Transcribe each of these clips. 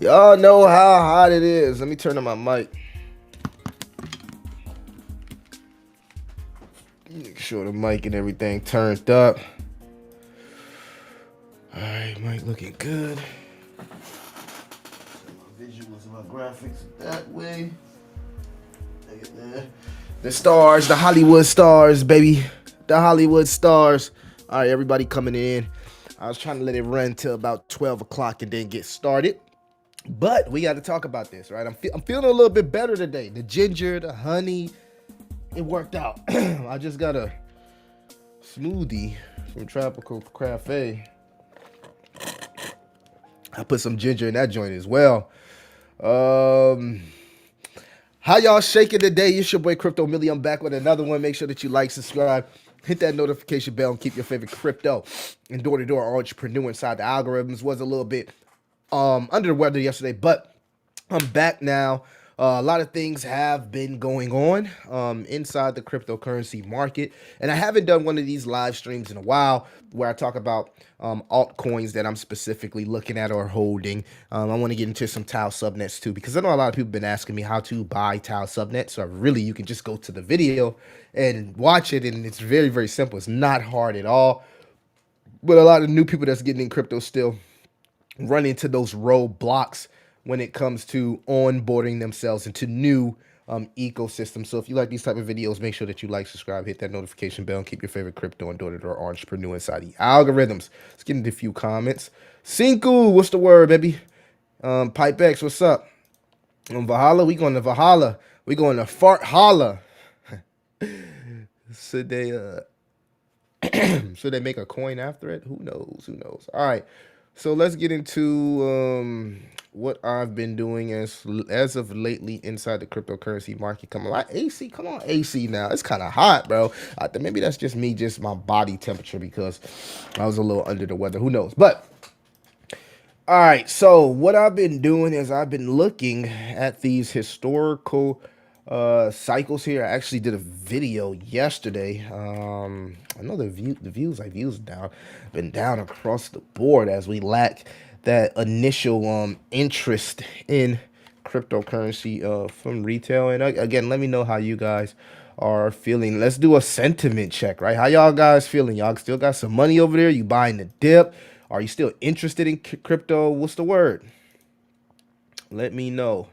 Y'all know how hot it is. Let me turn on my mic. Make sure the mic and everything turned up. All right, mic looking good. My visuals and my graphics that way. Look at that. The stars, the Hollywood stars, baby. The Hollywood stars. All right, everybody coming in. I was trying to let it run till about 12 o'clock and then get started. But we got to talk about this, right? I'm feeling a little bit better today. The ginger, the honey, it worked out. I just got a smoothie from Tropical Cafe. I put some ginger in that joint as well. How y'all shaking today? It's your boy Crypto Millie. I'm back with another one. Make sure that you like, subscribe, hit that notification bell, and keep your favorite crypto and door-to-door entrepreneur inside the algorithms. Was a little bit under the weather yesterday, but I'm back now. A lot of things have been going on inside the cryptocurrency market, and I haven't done one of these live streams in a while where I talk about altcoins that I'm specifically looking at or holding. I want to get into some Tau subnets too, because I know a lot of people have been asking me how to buy Tau subnets. So really, you can just go to the video and watch it, and it's very, very simple. It's not hard at all. But a lot of new people that's getting in crypto still run into those roadblocks when it comes to onboarding themselves into new ecosystems. So if you like these type of videos, make sure that you like, subscribe, hit that notification bell, and keep your favorite crypto and door-to-door entrepreneur inside the algorithms. Let's get into a few comments. Cinco, what's the word, baby? Pipe X, what's up? Valhalla, we going to Valhalla. We going to Fart Holla. Should they should they make a coin after it? Who knows? Who knows? All right. So let's get into what I've been doing as of lately inside the cryptocurrency market. Come on, AC, come on, AC now. It's kind of hot, bro. I think maybe that's just me, just my body temperature because I was a little under the weather. Who knows? But all right, so what I've been doing is I've been looking at these historical cycles here. I actually did a video yesterday. I know the views I've used down been down across the board as we lack that initial interest in cryptocurrency from retail. And again, let me know how you guys are feeling. Let's do a sentiment check, right? How y'all guys feeling? Y'all still got some money over there? You buying the dip? Are you still interested in crypto? What's the word? Let me know.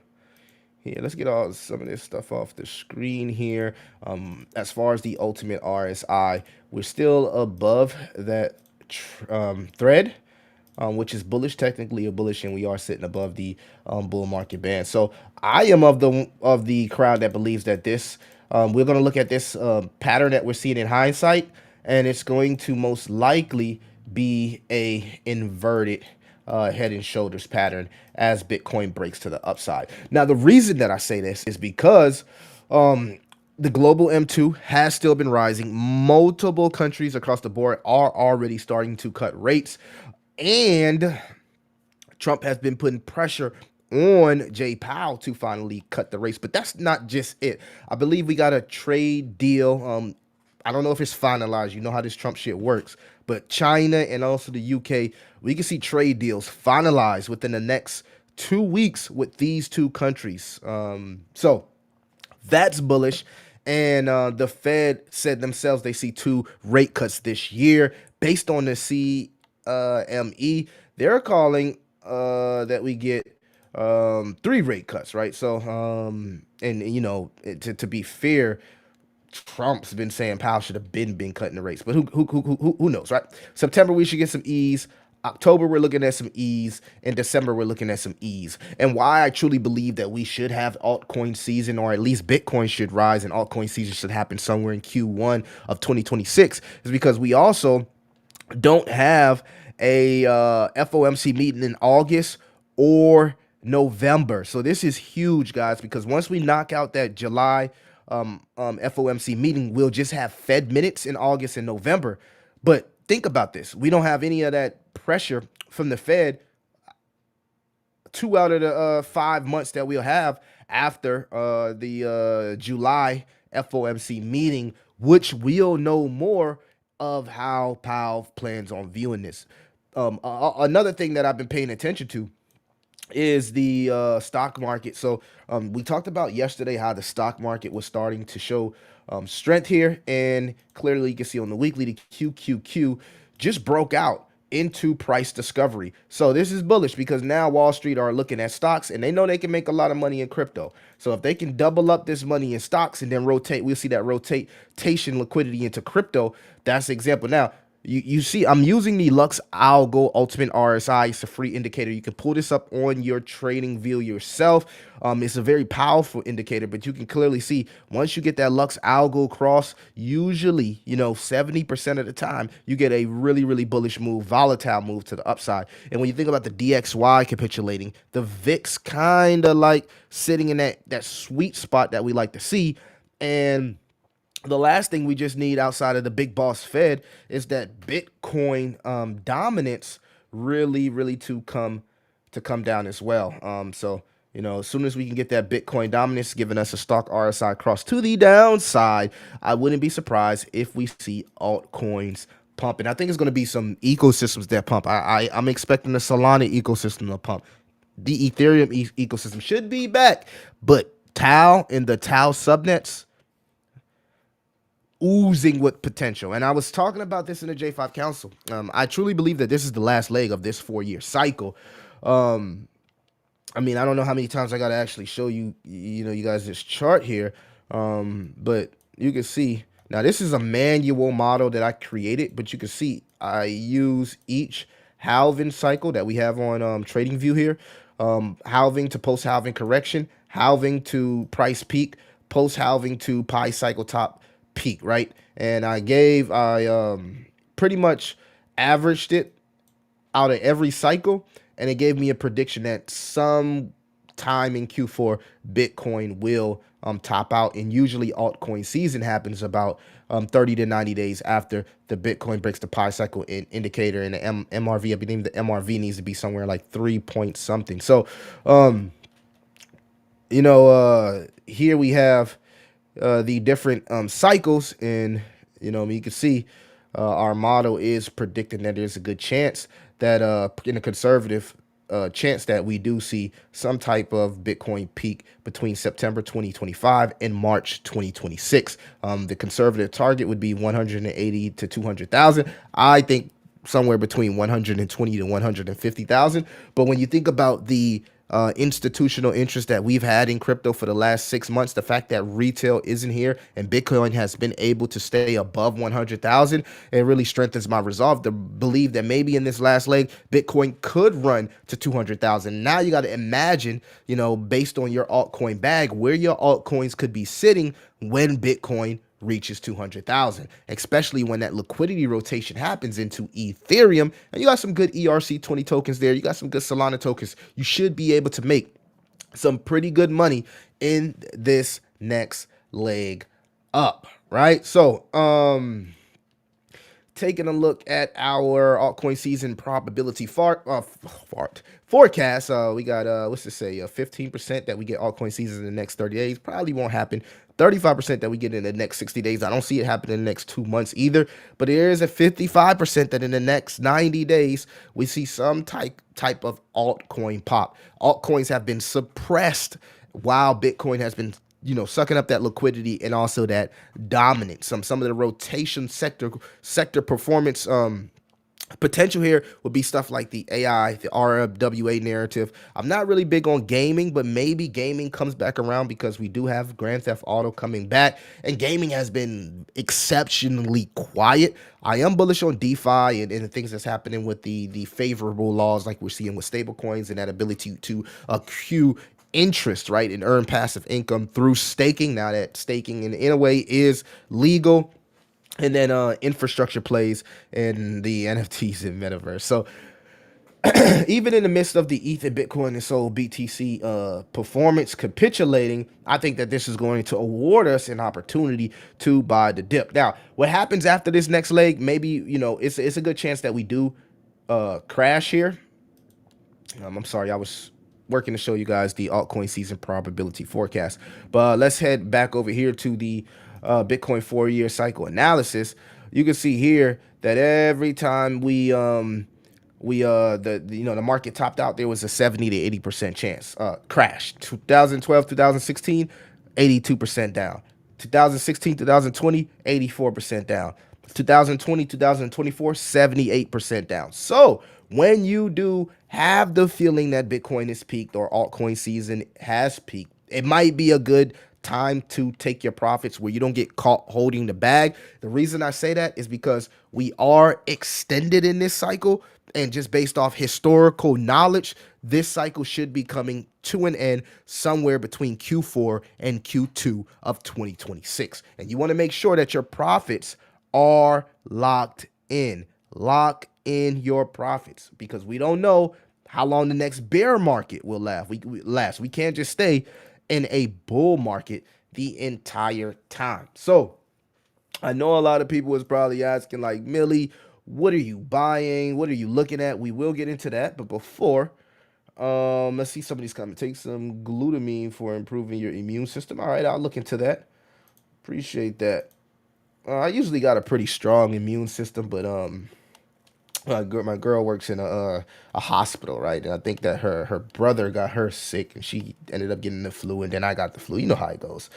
Here, let's get all some of this stuff off the screen here. As far as the ultimate RSI, we're still above that thread, which is bullish, technically a bullish, and we are sitting above the bull market band. So I am of the crowd that believes that this we're going to look at this pattern that we're seeing in hindsight, and it's going to most likely be a inverted head and shoulders pattern as Bitcoin breaks to the upside. Now, the reason that I say this is because the global M2 has still been rising. Multiple countries across the board are already starting to cut rates, and Trump has been putting pressure on Jay Powell to finally cut the rates. But that's not just it. I believe we got a trade deal. I don't know if it's finalized. You know how this Trump shit works. But China and also the UK, we can see trade deals finalized within the next 2 weeks with these two countries. So that's bullish. And the Fed said themselves they see 2 rate cuts this year. Based on the CME, they're calling that we get 3 rate cuts, right? So, and you know, to be fair, Trump's been saying Powell should have been cutting the rates, but who knows, right? September we should get some ease. October we're looking at some ease. In December we're looking at some ease. And why I truly believe that we should have altcoin season, or at least Bitcoin should rise, and altcoin season should happen somewhere in Q1 of 2026, is because we also don't have a FOMC meeting in August or November. So this is huge, guys, because once we knock out that July FOMC meeting, we'll just have Fed minutes in August and November. But think about this. We don't have any of that pressure from the Fed 2 out of the 5 months that we'll have after the July FOMC meeting, which we'll know more of how Powell plans on viewing this. Another thing that I've been paying attention to is the stock market. So we talked about yesterday how the stock market was starting to show strength here, and clearly you can see on the weekly the QQQ just broke out into price discovery. So this is bullish because now Wall Street are looking at stocks and they know they can make a lot of money in crypto. So if they can double up this money in stocks and then rotate, we'll see that rotation liquidity into crypto. That's the example. Now, you see, I'm using the Lux Algo Ultimate RSI. It's a free indicator. You can pull this up on your trading view yourself. It's a very powerful indicator, but you can clearly see once you get that Lux Algo cross, usually, 70% of the time, you get a really, really bullish move, volatile move to the upside. And when you think about the DXY capitulating, the VIX kind of like sitting in that sweet spot that we like to see. And the last thing we just need outside of the big boss Fed is that Bitcoin dominance really to come down as well. So as soon as we can get that Bitcoin dominance giving us a stock RSI cross to the downside, I wouldn't be surprised if we see altcoins pump. And I think it's going to be some ecosystems that pump. I'm expecting the Solana ecosystem to pump. The Ethereum ecosystem should be back, but Tau and the Tau subnets oozing with potential. And I was talking about this in the J5 Council. I truly believe that this is the last leg of this 4-year cycle. I don't know how many times I got to actually show you, you guys this chart here. But you can see, now this is a manual model that I created, but you can see I use each halving cycle that we have on TradingView here. Halving to post-halving correction, halving to price peak, post-halving to pi cycle top peak, right? And I pretty much averaged it out of every cycle, and it gave me a prediction that some time in Q4 Bitcoin will top out, and usually altcoin season happens about 30 to 90 days after the Bitcoin breaks the pi cycle indicator, and the MRV, I believe the MRV needs to be somewhere like 3 point something. So here we have the different cycles, and you can see our model is predicting that there's a good chance that in a conservative chance that we do see some type of Bitcoin peak between September 2025 and March 2026. The conservative target would be 180 to 200,000. I think somewhere between 120 to 150,000. But when you think about the institutional interest that we've had in crypto for the last 6 months, the fact that retail isn't here and Bitcoin has been able to stay above 100,000, it really strengthens my resolve to believe that maybe in this last leg, Bitcoin could run to 200,000. Now you got to imagine, based on your altcoin bag, where your altcoins could be sitting when Bitcoin reaches 200,000, especially when that liquidity rotation happens into Ethereum. And you got some good ERC20 tokens there. You got some good Solana tokens. You should be able to make some pretty good money in this next leg up, right? So, taking a look at our altcoin season probability forecast, we got what's to say, 15% that we get altcoin season in the next 30 days. Probably won't happen. 35% that we get in the next 60 days. I don't see it happening in the next 2 months either. But there is a 55% that in the next 90 days we see some type of altcoin pop. Altcoins have been suppressed while Bitcoin has been sucking up that liquidity and also that dominance. Some of the rotation sector performance potential here would be stuff like the AI, the RWA narrative. I'm not really big on gaming, but maybe gaming comes back around because we do have Grand Theft Auto coming back, and gaming has been exceptionally quiet. I am bullish on DeFi and the things that's happening with the favorable laws like we're seeing with stablecoins and that ability to accrue interest, right, and earn passive income through staking. Now that staking in a way is legal. And then infrastructure plays and the NFTs and metaverse. So even in the midst of the ETH and Bitcoin and Sol BTC performance capitulating, I think that this is going to award us an opportunity to buy the dip. Now, what happens after this next leg? Maybe it's a good chance that we do crash here. I'm sorry, I was working to show you guys the altcoin season probability forecast. But let's head back over here to the Bitcoin 4-year cycle analysis. You can see here that every time we we the market topped out. There was a 70 to 80% chance crash. 2012, 2016, 82% down. 2016, 2020, 84% down. 2020, 2024, 78% down. So when you do have the feeling that Bitcoin is peaked or altcoin season has peaked, it might be a good time to take your profits where you don't get caught holding the bag. The reason I say that is because we are extended in this cycle, and just based off historical knowledge, this cycle should be coming to an end somewhere between Q4 and Q2 of 2026. And you want to make sure that your profits are locked in. Lock in your profits, because we don't know how long the next bear market will last. We can't just stay in a bull market the entire time. So I know a lot of people is probably asking, like, Millie, what are you buying? What are you looking at? We will get into that, but before, let's see, somebody's coming. Take some glutamine for improving your immune system. All right, I'll look into that. Appreciate that. I usually got a pretty strong immune system, but my girl works in a hospital, right? And I think that her brother got her sick, and she ended up getting the flu, and then I got the flu. You know how it goes.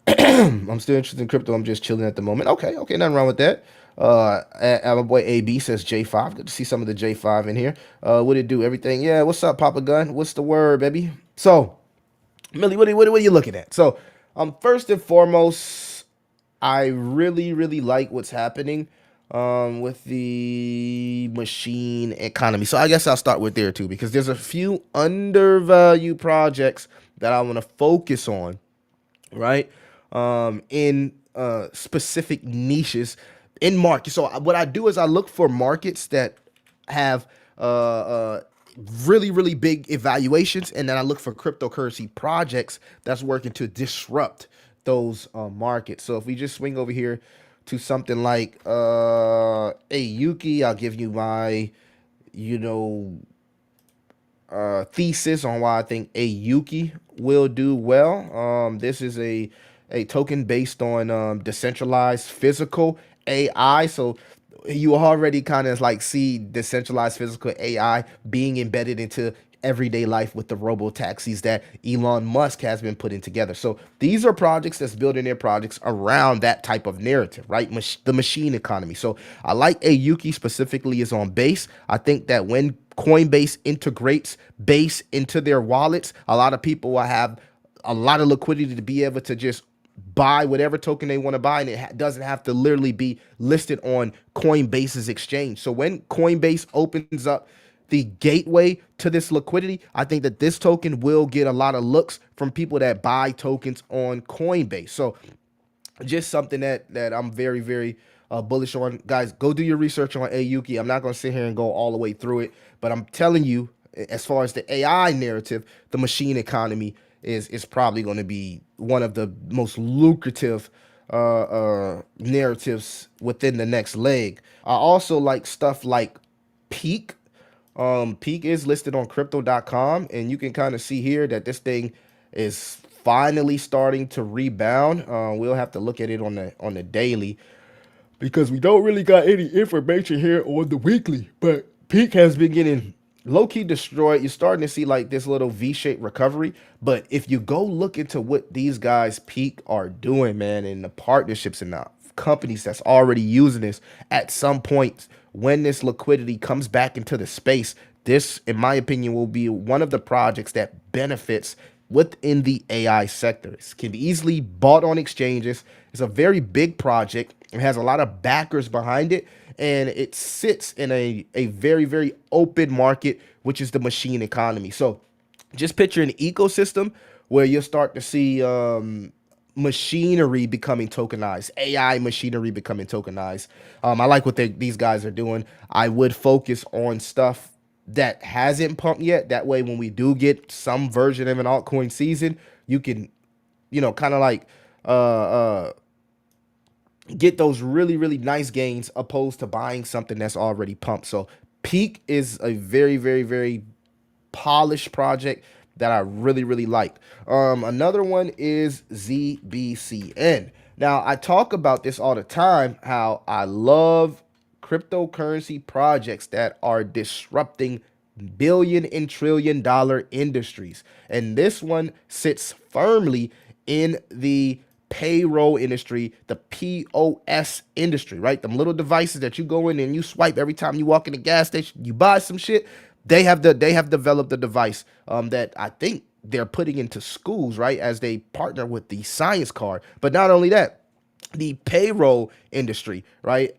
I'm still interested in crypto. I'm just chilling at the moment. Okay, nothing wrong with that. My boy AB says J5. Good to see some of the J5 in here. What it do? Everything? Yeah. What's up, Papa Gun? What's the word, baby? So, Millie, what are you looking at? So, first and foremost, I really like what's happening with the machine economy. So I guess I'll start with there too, because there's a few undervalued projects that I want to focus on, right? In specific niches in markets. So what I do is I look for markets that have really big evaluations, and then I look for cryptocurrency projects that's working to disrupt those markets. So if we just swing over here to something like a Yuki, I'll give you my, you know, thesis on why I think a Yuki will do well. This is a token based on decentralized physical AI. So you already kind of like see decentralized physical AI being embedded into everyday life with the robo taxis that Elon Musk has been putting together. So these are projects that's building their projects around that type of narrative, right? The machine economy. So I like Yuki specifically is on Base. I think that when Coinbase integrates Base into their wallets, a lot of people will have a lot of liquidity to be able to just buy whatever token they want to buy, and it doesn't have to literally be listed on Coinbase's exchange. So when Coinbase opens up the gateway to this liquidity, I think that this token will get a lot of looks from people that buy tokens on Coinbase. So just something that I'm very bullish on. Guys, go do your research on Yuki. I'm not going to sit here and go all the way through it, but I'm telling you, as far as the AI narrative, the machine economy is probably going to be one of the most lucrative narratives within the next leg. I also like stuff like Peak. Peak is listed on crypto.com, and you can kind of see here that this thing is finally starting to rebound. We'll have to look at it on the daily, because we don't really got any information here on the weekly. But Peak has been getting low-key destroyed. You're starting to see like this little V-shaped recovery. But if you go look into what these guys Peak are doing, man, and the partnerships and the companies that's already using this, at some point when this liquidity comes back into the space, this, in my opinion, will be one of the projects that benefits within the AI sector. It can be easily bought on exchanges. It's a very big project. It has a lot of backers behind it, and it sits in a very open market, which is the machine economy. So just picture an ecosystem where you'll start to see machinery becoming tokenized, AI machinery becoming tokenized. I like what these guys are doing. I would focus on stuff that hasn't pumped yet. That way, when we do get some version of an altcoin season, you can, kind of like get those really nice gains, opposed to buying something that's already pumped. So Peak is a very polished project that I really like. Another one is ZBCN. Now, I talk about this all the time, how I love cryptocurrency projects that are disrupting billion and trillion dollar industries. And this one sits firmly in the payroll industry, the POS industry, right? Them little devices that you go in and you swipe every time you walk in the gas station, you buy some shit. They have developed a device that I think they're putting into schools, right? As they partner with the science card. But not only that, the payroll industry, right,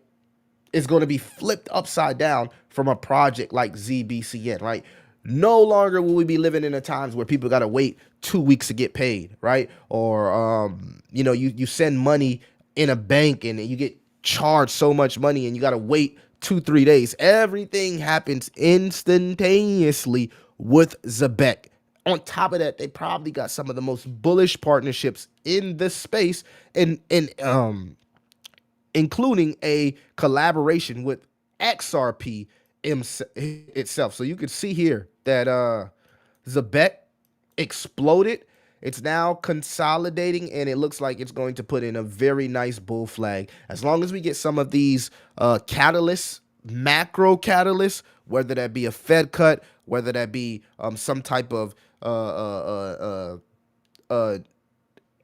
is going to be flipped upside down from a project like ZBCN, right? No longer will we be living in the times where people got to wait 2 weeks to get paid, right? Or you send money in a bank and you get charged so much money and you got to wait 2-3 days. Everything happens instantaneously with Zebek. On top of that, they probably got some of the most bullish partnerships in the space, and including a collaboration with XRP itself. So you can see here that Zebek exploded. It's now consolidating, and it looks like it's going to put in a very nice bull flag. As long as we get some of these catalysts, macro catalysts, whether that be a Fed cut, whether that be some type of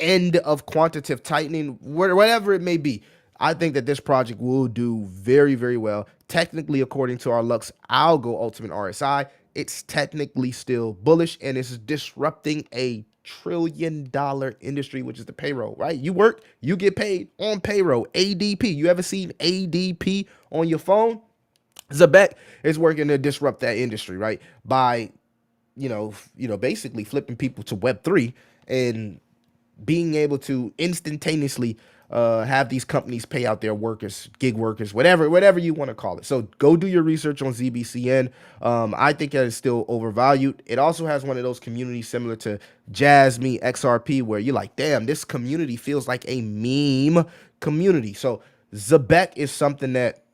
end of quantitative tightening, whatever it may be, I think that this project will do very, very well. Technically, according to our Lux Algo Ultimate RSI, it's technically still bullish, and it's disrupting a trillion-dollar industry, which is the payroll, right? You work, you get paid on payroll. ADP. You ever seen ADP on your phone? Zebek is working to disrupt that industry, right? By basically flipping people to Web3 and being able to instantaneously have these companies pay out their workers, gig workers, whatever you want to call it. So go do your research on ZBCN. I think that is still overvalued. It also has one of those communities similar to Jasmy XRP, where you're like, damn, this community feels like a meme community. So Zebek is something that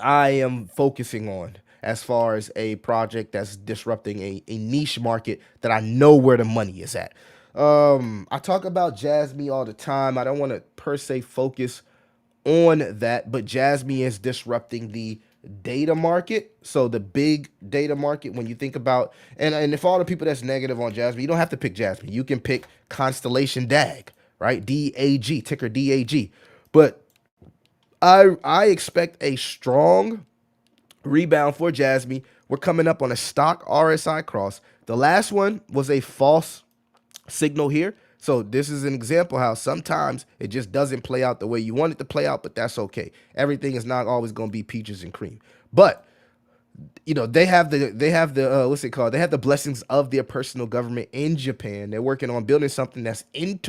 I am focusing on as far as a project that's disrupting a niche market that I know where the money is at. I talk about Jasmy all the time. I don't want to per se focus on that, but Jasmy is disrupting the data market. So the big data market, when you think about, and if all the people that's negative on Jasmy, you don't have to pick Jasmy. You can pick Constellation DAG, right? DAG, ticker DAG. But I expect a strong rebound for Jasmy. We're coming up on a stock RSI cross. The last one was a false signal here. So this is an example how sometimes it just doesn't play out the way you want it to play out, but that's okay. Everything is not always going to be peaches and cream. But they have the what's it called? They have the blessings of their personal government in Japan. They're working on building something that's being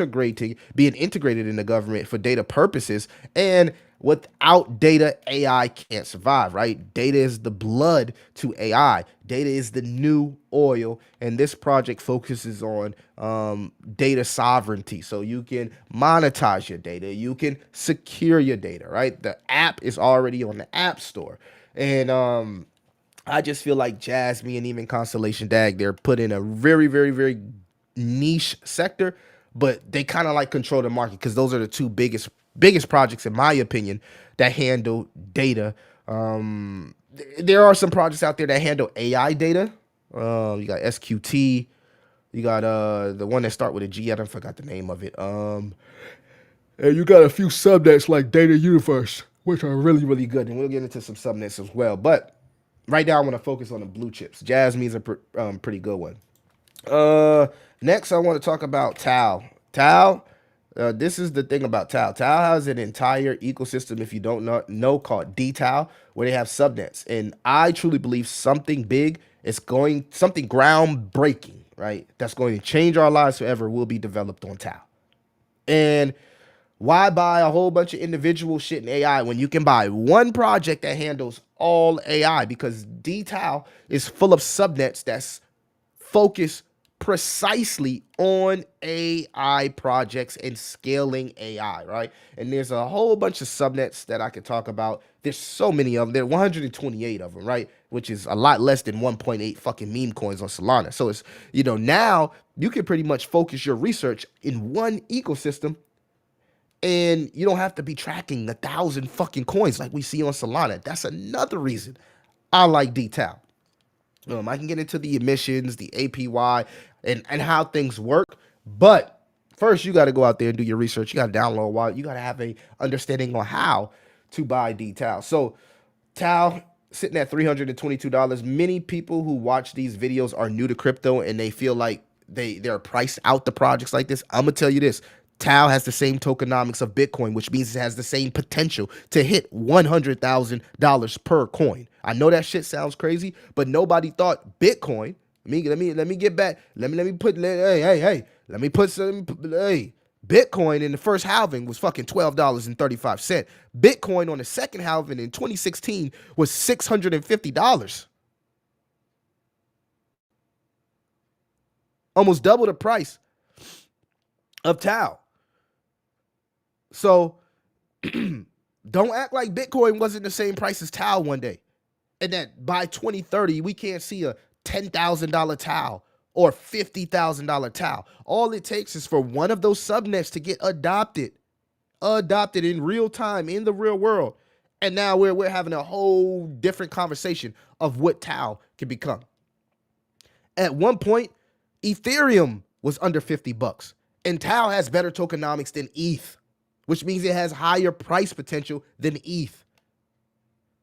integrated in the government for data purposes. And without data, AI can't survive, right? Data is the blood to AI. Data is the new oil. And this project focuses on data sovereignty. So you can monetize your data. You can secure your data, right? The app is already on the App Store. And I just feel like Jasmy and even Constellation DAG, they're put in a very, very, very niche sector, but they kind of like control the market because those are the two biggest projects, in my opinion, that handle data. There are some projects out there that handle AI data. You got SQT. You got the one that start with a G. I don't forgot the name of it. And you got a few subnets like Data Universe, which are really, really good. And we'll get into some subnets as well. But right now, I want to focus on the blue chips. Jasmine is a pretty good one. Next, I want to talk about Tau. Tau, this is the thing about Tau. Tau has an entire ecosystem, if you don't know, called DTAU, where they have subnets. And I truly believe something big something groundbreaking, right? That's going to change our lives forever will be developed on Tau. And why buy a whole bunch of individual shit in AI when you can buy one project that handles all AI? Because DTAU is full of subnets that's focused precisely on AI projects and scaling AI, right? And there's a whole bunch of subnets that I could talk about. There's so many of them. There are 128 of them, right? Which is a lot less than 1.8 fucking meme coins on Solana. So it's, now you can pretty much focus your research in one ecosystem And you don't have to be tracking 1,000 fucking coins like we see on Solana. That's another reason I like DTAL. I can get into the emissions, the APY, and how things work. But first, you got to go out there and do your research. You got to download a wallet. You got to have a understanding on how to buy DTAL. So Tau sitting at $322. Many people who watch these videos are new to crypto and they feel like they're priced out the projects like this. I'm gonna tell you this. Tau has the same tokenomics of Bitcoin, which means it has the same potential to hit $100,000 per coin. I know that shit sounds crazy, but nobody thought Bitcoin. Let me get back. Let me put. Hey. Let me put some. Hey, Bitcoin in the first halving was fucking $12.35. Bitcoin on the second halving in 2016 was $650. Almost double the price of Tau. So don't act like Bitcoin wasn't the same price as Tau one day. And that by 2030, we can't see a $10,000 Tau or $50,000 Tau. All it takes is for one of those subnets to get adopted in real time in the real world. And now we're having a whole different conversation of what Tau can become. At one point, Ethereum was under $50, and Tau has better tokenomics than ETH, which means it has higher price potential than ETH.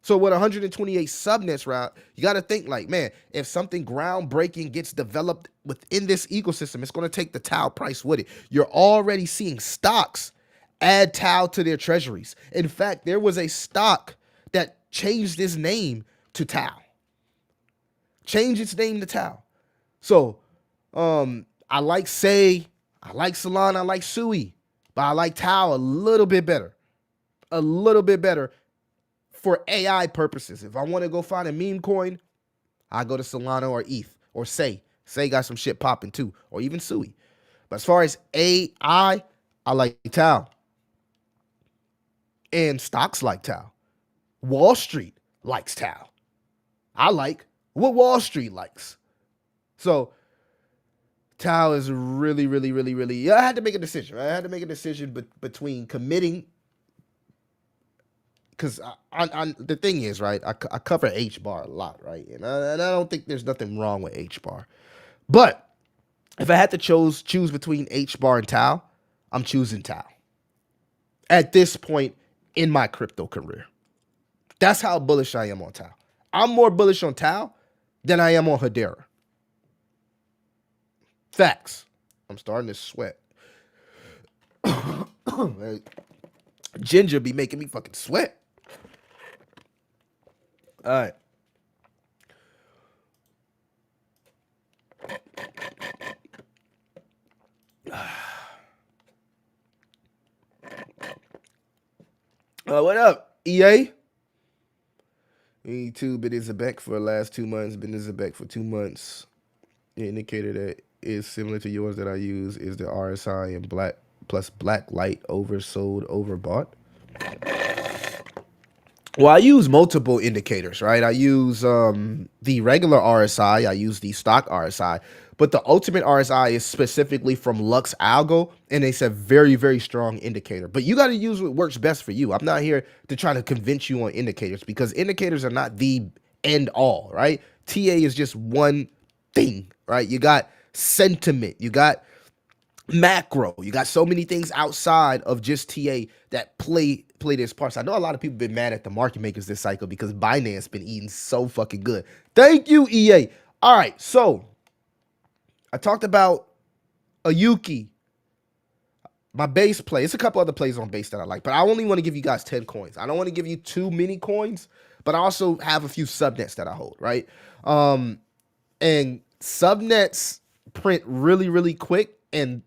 So with 128 subnets route, you got to think like, man, if something groundbreaking gets developed within this ecosystem, it's going to take the Tau price with it. You're already seeing stocks add Tau to their treasuries. In fact, there was a stock that changed its name to Tau. Changed its name to Tau. So, I like Say, I like Solana, I like Sui, but I like Tau a little bit better. A little bit better for AI purposes. If I want to go find a meme coin, I go to Solana or ETH or Say. Say got some shit popping too, or even Sui. But as far as AI, I like Tau. And stocks like Tau. Wall Street likes Tau. I like what Wall Street likes. So Tau is really, really, really, really. Yeah, I had to make a decision. Right? I had to make a decision between committing, because the thing is, right? I cover H bar a lot, right? And I don't think there's nothing wrong with H bar, but if I had to choose between H bar and Tau, I'm choosing Tau. At this point in my crypto career, that's how bullish I am on Tau. I'm more bullish on Tau than I am on Hedera. Facts. I'm starting to sweat. Ginger be making me fucking sweat. All right. What up, EA? E2 Bittensor back for the last 2 months. Bittensor back for 2 months. The indicator that is similar to yours that I use is the RSI and black plus black light oversold, overbought. Well, I use multiple indicators, right? I use the regular RSI, I use the stock RSI, but the ultimate RSI is specifically from Lux Algo, and it's a very, very strong indicator. But you got to use what works best for you. I'm not here to try to convince you on indicators, because indicators are not the end all, right? TA is just one thing, right? You got sentiment, you got macro, you got so many things outside of just TA that play this part. So I know a lot of people been mad at the market makers this cycle because Binance been eating so fucking good. Thank you, EA. All right, so I talked about a Yuki, my base play. It's a couple other plays on base that I like, but I only want to give you guys 10 coins. I don't want to give you too many coins, but I also have a few subnets that I hold, right? And subnets print really, really quick, and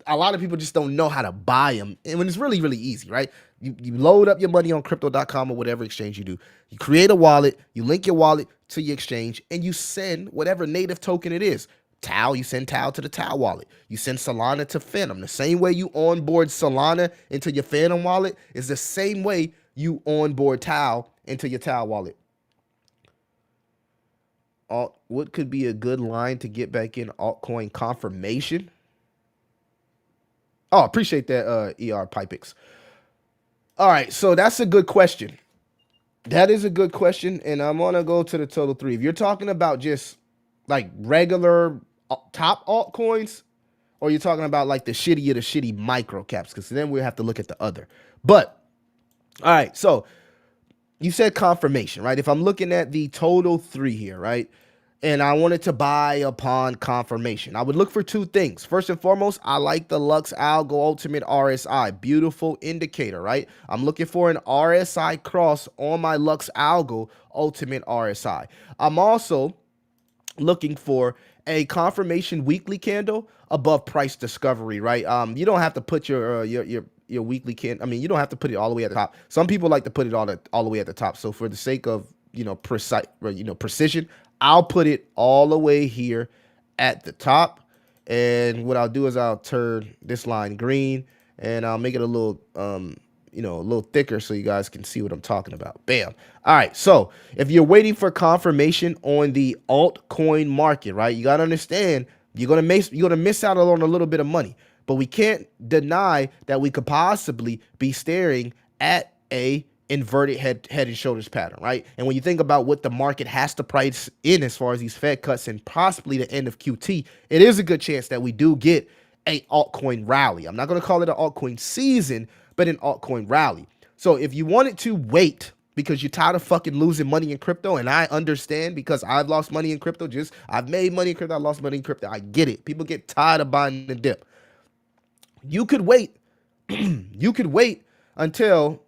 a lot of people just don't know how to buy them. And when it's really, really easy, right? You load up your money on crypto.com or whatever exchange you do. You create a wallet, you link your wallet to your exchange, and you send whatever native token it is. Tau, you send Tau to the Tau wallet. You send Solana to Phantom. The same way you onboard Solana into your Phantom wallet is the same way you onboard Tau into your Tau wallet. What could be a good line to get back in altcoin confirmation? Oh, appreciate that, ER Pipix. All right, so that's a good question. That is a good question, and I'm gonna go to the total three. If you're talking about just like regular top altcoins, or you're talking about like the shitty micro caps, because then we have to look at the other. But all right, so you said confirmation, right? If I'm looking at the total three here, right? And I wanted to buy upon confirmation, I would look for two things. First and foremost, I like the Lux Algo Ultimate RSI. Beautiful indicator, right? I'm looking for an RSI cross on my Lux Algo Ultimate RSI. I'm also looking for a confirmation weekly candle above price discovery, right? You don't have to put your weekly candle. I mean, you don't have to put it all the way at the top. Some people like to put it all the way at the top. So for the sake of precision, I'll put it all the way here at the top. And what I'll do is I'll turn this line green and I'll make it a little a little thicker so you guys can see what I'm talking about. Bam. All right. So if you're waiting for confirmation on the altcoin market, right, you got to understand you're going to miss out on a little bit of money, but we can't deny that we could possibly be staring at a inverted head and shoulders pattern, right? And when you think about what the market has to price in as far as these Fed cuts and possibly the end of QT, it is a good chance that we do get a altcoin rally. I'm not going to call it an altcoin season, but an altcoin rally. So if you wanted to wait because you're tired of fucking losing money in crypto, and I understand because I've lost money in crypto, I've made money in crypto, I lost money in crypto. I get it. People get tired of buying the dip. You could wait. You could wait until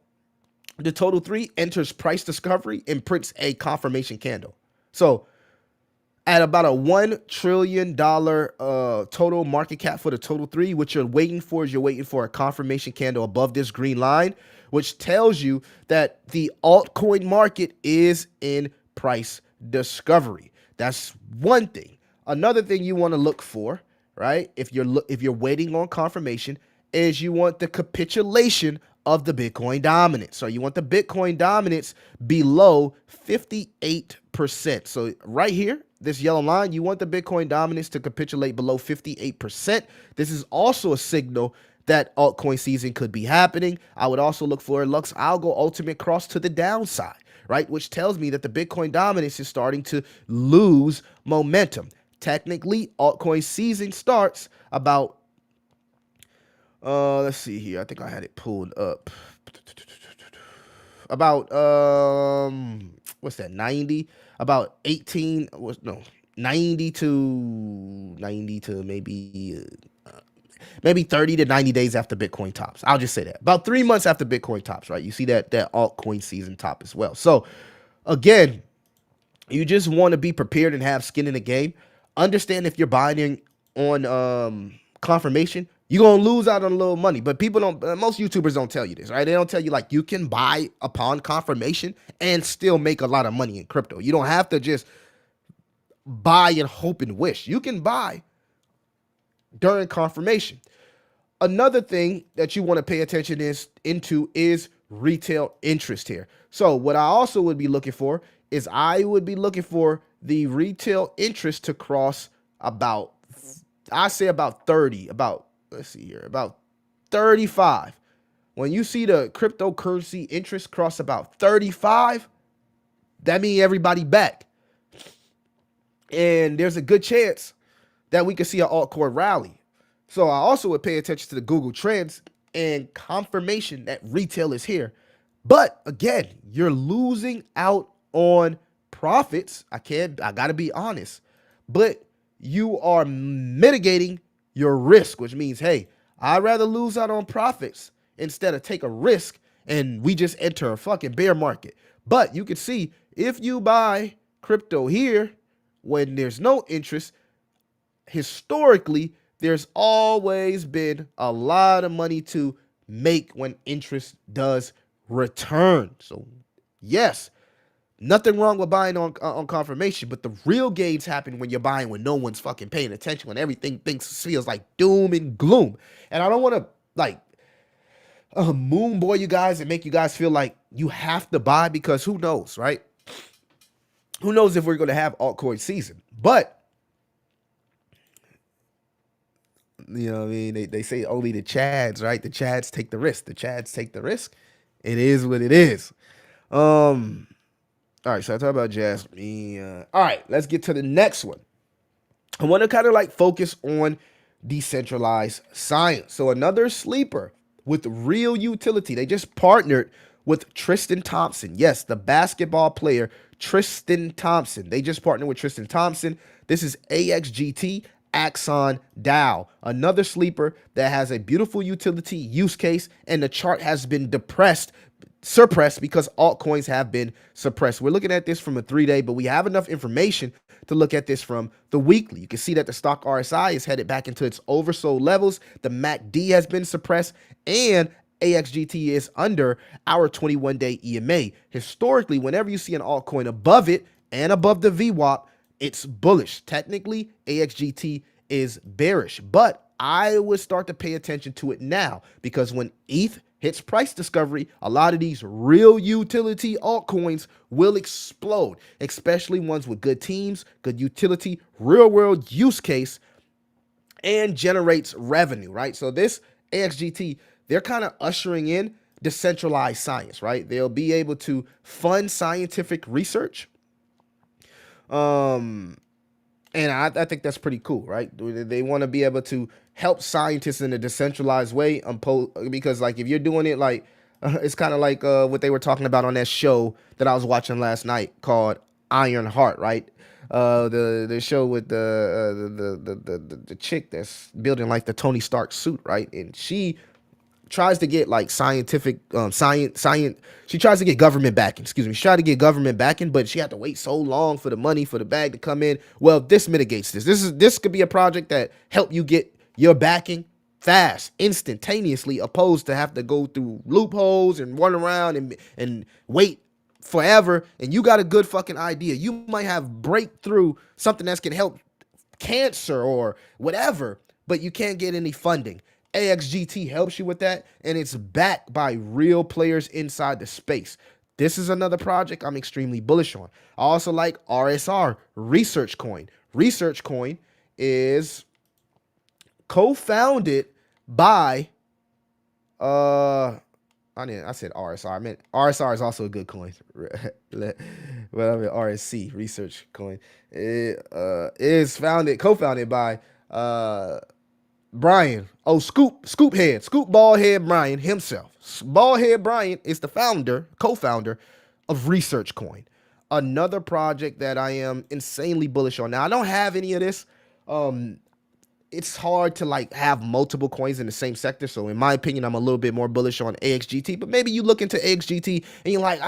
the total three enters price discovery and prints a confirmation candle. So at about a $1 trillion total market cap for the total three, what you're waiting for is a confirmation candle above this green line, which tells you that the altcoin market is in price discovery. That's one thing. Another thing you want to look for, right, if you're waiting on confirmation, is you want the capitulation of the Bitcoin dominance. So you want the Bitcoin dominance below 58%. So right here, this yellow line, you want the Bitcoin dominance to capitulate below 58%. This is also a signal that altcoin season could be happening. I would also look for a Lux Algo ultimate cross to the downside, right? Which tells me that the Bitcoin dominance is starting to lose momentum. Technically, altcoin season starts about let's see here. I think I had it pulled up. About what's that? 90? About 18 was no 90 to maybe 30 to 90 days after Bitcoin tops. I'll just say that. About 3 months after Bitcoin tops, right? You see that altcoin season top as well. So again, you just want to be prepared and have skin in the game. Understand if you're buying on confirmation, you're going to lose out on a little money. But most YouTubers don't tell you this, right? They don't tell you like you can buy upon confirmation and still make a lot of money in crypto. You don't have to just buy and hope and wish. You can buy during confirmation. Another thing that you want to pay attention into is retail interest here. So what I also would be looking for is the retail interest to cross about 30, let's see here, about 35. When you see the cryptocurrency interest cross about 35, that means everybody back. And there's a good chance that we could see an altcoin rally. So I also would pay attention to the Google Trends and confirmation that retail is here. But again, you're losing out on profits. I got to be honest. But you are mitigating your risk, which means, hey, I'd rather lose out on profits instead of take a risk and we just enter a fucking bear market. But you can see if you buy crypto here when there's no interest, historically, there's always been a lot of money to make when interest does return. So yes, nothing wrong with buying on confirmation, but the real gains happen when you're buying when no one's fucking paying attention, when everything feels like doom and gloom. And I don't want to like moon boy you guys and make you guys feel like you have to buy, because who knows, right? Who knows if we're going to have altcoin season. But You know what I mean? They say only the Chads, right? The Chads take the risk. The Chads take the risk. It is what it is. All right, so I talk about Jasmine. All right, let's get to the next one. I want to kind of like focus on decentralized science. So another sleeper with real utility. They just partnered with Tristan Thompson. Yes, the basketball player Tristan Thompson. They just partnered with Tristan Thompson. This is AXGT Axon DAO, another sleeper that has a beautiful utility use case, and the chart has been suppressed because altcoins have been suppressed. We're looking at this from a 3-day, but we have enough information to look at this from the weekly. You can see that the stock RSI is headed back into its oversold levels. The MACD has been suppressed, and AXGT is under our 21-day EMA. Historically, whenever you see an altcoin above it and above the VWAP, it's bullish. Technically, AXGT is bearish, but I would start to pay attention to it now, because when ETH hits price discovery, a lot of these real utility altcoins will explode, especially ones with good teams, good utility, real world use case, and generates revenue, right? So this AXGT, they're kind of ushering in decentralized science, right? They'll be able to fund scientific research. And I think that's pretty cool, right? They want to be able to help scientists in a decentralized way, because like if you're doing it like, it's kind of like what they were talking about on that show that I was watching last night called Iron Heart, right? The show with the chick that's building like the Tony Stark suit, right? And she tries to get like scientific science. She tries to get government backing. Excuse me. She tried to get government backing, but she had to wait so long for the money, for the bag to come in. Well, this mitigates this. This could be a project that help you get your backing fast, instantaneously, opposed to have to go through loopholes and run around and wait forever. And you got a good fucking idea. You might have breakthrough, something that can help cancer or whatever, but you can't get any funding. AXGT helps you with that, and it's backed by real players inside the space. This is another project I'm extremely bullish on. I also like RSR, Research Coin. Research Coin is co-founded by I said RSR. I meant RSR is also a good coin. But I mean RSC, Research Coin. It is co-founded by Brian. Oh, Scoop Ballhead Brian himself. Ballhead Brian is the co-founder of Research Coin. Another project that I am insanely bullish on. Now, I don't have any of this. It's hard to like have multiple coins in the same sector. So in my opinion, I'm a little bit more bullish on AXGT, but maybe you look into AXGT and you're like,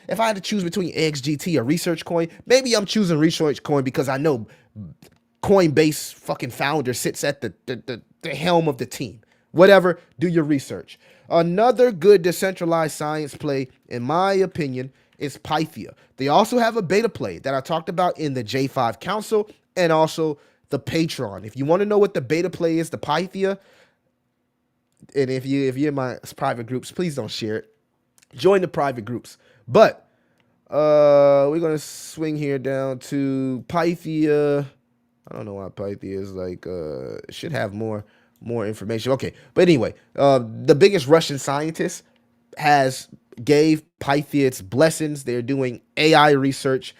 if I had to choose between AXGT or Research Coin, maybe I'm choosing Research Coin because I know Coinbase fucking founder sits at the helm of the team. Whatever, do your research. Another good decentralized science play, in my opinion, is Pythia. They also have a beta play that I talked about in the J5 Council and also the Patreon. If you want to know what the beta play is, the Pythia, and if you're in my private groups, please don't share it. Join the private groups. But we're gonna swing here down to Pythia. I don't know why Pythia is like should have more information. Okay, but anyway, the biggest Russian scientist has gave Pythia its blessings. They're doing AI research,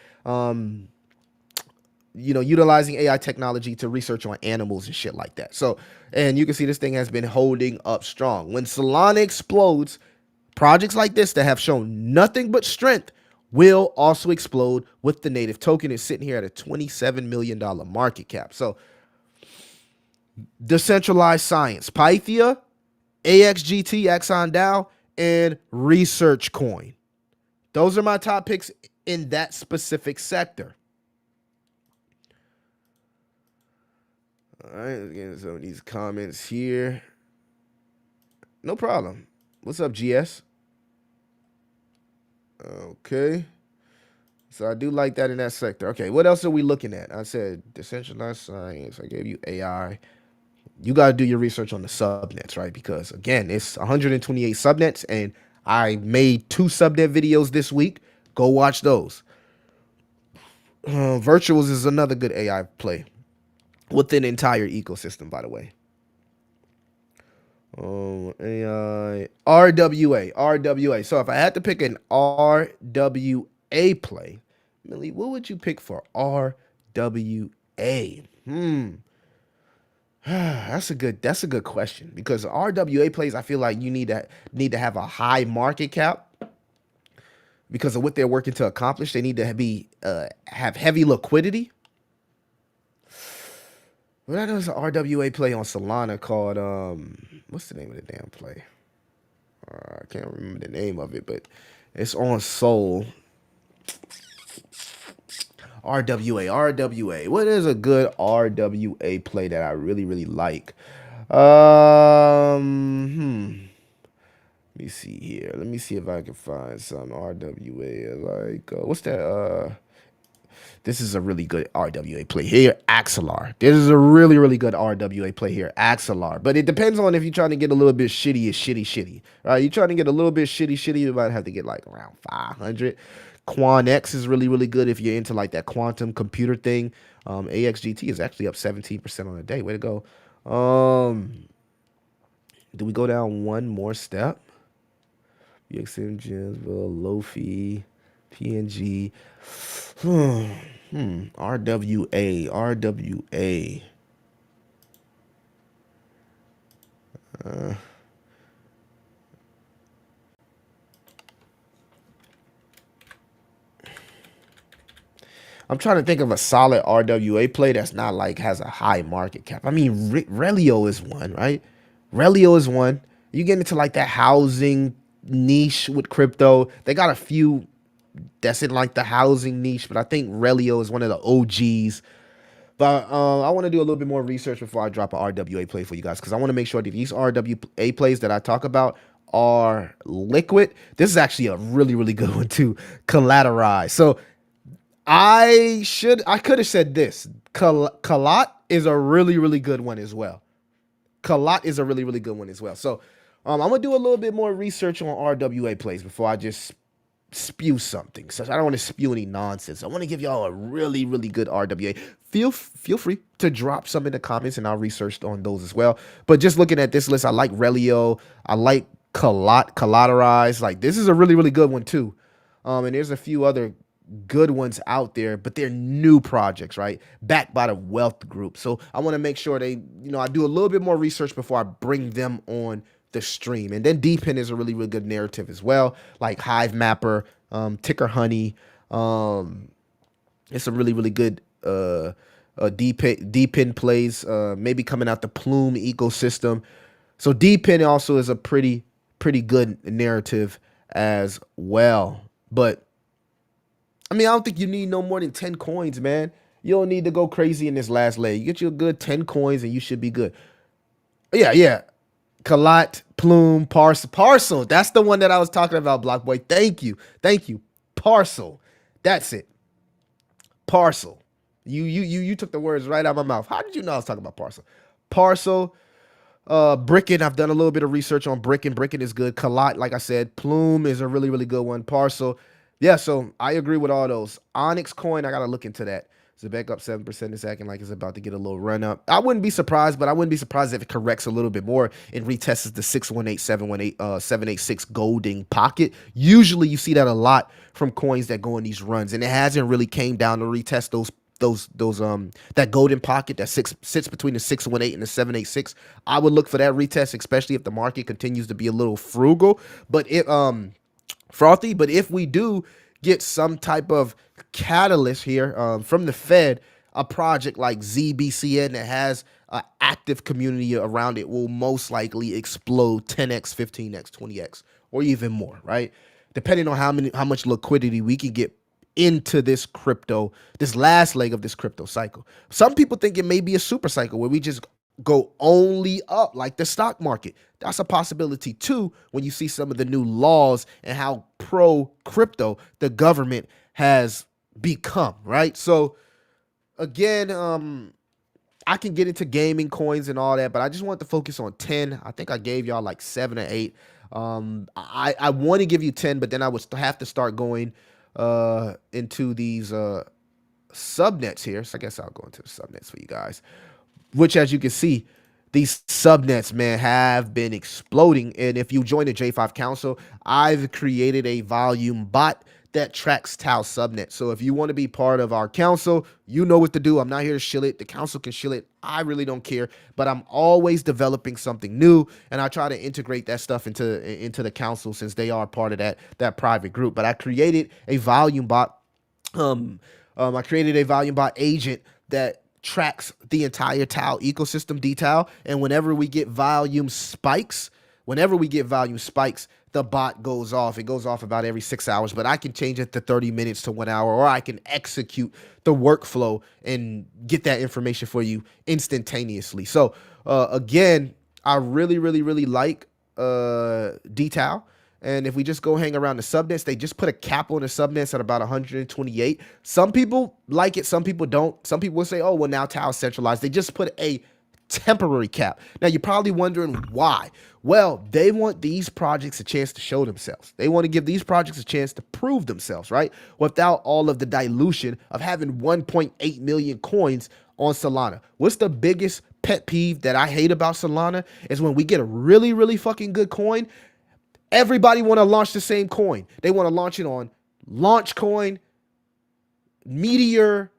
utilizing AI technology to research on animals and shit like that. So, and you can see this thing has been holding up strong. When Solana explodes, projects like this that have shown nothing but strength will also explode with the native token. Is sitting here at a $27 million market cap. So decentralized science, Pythia, AXGT, Axon DAO, and Research Coin. Those are my top picks in that specific sector. All right, let's get into some of these comments here. No problem. What's up, GS? Okay. So I do like that in that sector. Okay, what else are we looking at? I said decentralized science. I gave you AI. You got to do your research on the subnets, right? Because, again, it's 128 subnets, and I made 2 subnet videos this week. Go watch those. Virtuals is another good AI play within the entire ecosystem, by the way. AI, RWA. So if I had to pick an RWA play, Millie, what would you pick for RWA? That's a good question because RWA plays, I feel like you need to have a high market cap because of what they're working to accomplish. They need to have heavy liquidity. Well, I know there's an RWA play on Solana called what's the name of the damn play? I can't remember the name of it, but it's on Sol. RWA. What is a good RWA play that I really, really like? Let me see here. Let me see if I can find some RWA. Like, what's that? This is a really good RWA play here. Axelar. This is a really, really good RWA play here. Axelar. But it depends on if you're trying to get a little bit shitty. Right? You're trying to get a little bit shitty, you might have to get like around 500. Quan X is really, really good if you're into like that quantum computer thing. AXGT is actually up 17% on the day. Way to go. Do we go down one more step? BXM, Gems, low fee, PNG. RWA. I'm trying to think of a solid RWA play that's not like has a high market cap. I mean, Relio is one, right? Relio is one. You get into like that housing niche with crypto. They got a few that's in like the housing niche, but I think Relio is one of the OGs. But I want to do a little bit more research before I drop an RWA play for you guys because I want to make sure that these RWA plays that I talk about are liquid. This is actually a really, really good one too. Collateralized. So I could have said this. Kalat is a really, really good one as well. Kalat is a really, really good one as well. So I'm gonna do a little bit more research on RWA plays before I just spew something. So I don't want to spew any nonsense. I want to give y'all a really, really good RWA. Feel free to drop some in the comments and I'll research on those as well. But just looking at this list, I like Relio. I like Collateralized. Like this is a really, really good one too. And there's a few other good ones out there, but they're new projects, right? Backed by the wealth group. So I want to make sure I do a little bit more research before I bring them on the stream. And then Dpin is a really, really good narrative as well, like Hive Mapper, Ticker Honey. It's a really, really good Dpin plays, maybe coming out the Plume ecosystem. So Dpin also is a pretty good narrative as well. But I mean, I don't think you need no more than 10 coins, man. You don't need to go crazy in this last leg. You get you a good 10 coins and you should be good. Yeah. Kalat, Plume, Parcel. That's the one that I was talking about, Blockboy. Thank you. Parcel. That's it. Parcel. You took the words right out of my mouth. How did you know I was talking about Parcel? Parcel. Bricken, I've done a little bit of research on Bricken. Bricken is good. Kalat, like I said. Plume is a really, really good one. Parcel. Yeah, so I agree with all those. Onyx Coin, I got to look into that. It's a back up 7%. It's acting like it's about to get a little run up. I wouldn't be surprised, but I wouldn't be surprised if it corrects a little bit more and retests the 618, 786 Golding pocket. Usually you see that a lot from coins that go in these runs, and it hasn't really came down to retest that golden pocket that sits between the 618 and the 786. I would look for that retest, especially if the market continues to be a little frugal. But frothy. But if we do get some type of catalyst here from the Fed, a project like ZBCN that has an active community around it will most likely explode 10x, 15x, 20x, or even more, right? Depending on how much liquidity we can get into this last leg of this crypto cycle. Some people think it may be a super cycle where we just go only up like the stock market. That's a possibility too when you see some of the new laws and how pro crypto the government has become, right? So again, I can get into gaming coins and all that, but I just want to focus on 10. I think I gave y'all like 7 or 8. I want to give you 10, but then I would have to start going into these subnets here. So I guess I'll go into the subnets for you guys, which as you can see, these subnets, man, have been exploding. And if you join the J5 Council, I've created a volume bot that tracks Tau subnet. So if you want to be part of our council, you know what to do. I'm not here to shill it. The council can shill it. I really don't care. But I'm always developing something new, and I try to integrate that stuff into the council since they are part of that private group. But I created a volume bot. I created a volume bot agent that tracks the entire Tau ecosystem detail. And whenever we get volume spikes, the bot goes off. It goes off about every 6 hours, but I can change it to 30 minutes to 1 hour, or I can execute the workflow and get that information for you instantaneously. So again, I really, really, really like detail. And if we just go hang around the subnets, they just put a cap on the subnets at about 128. Some people like it, some people don't. Some people will say, oh, well, now Tau is centralized. They just put a temporary cap. Now, you're probably wondering why. Well, they want these projects a chance to show themselves. They want to give these projects a chance to prove themselves, right? Without all of the dilution of having 1.8 million coins on Solana. What's the biggest pet peeve that I hate about Solana is when we get a really, really fucking good coin, everybody want to launch the same coin. They want to launch it on Launchcoin, Meteor,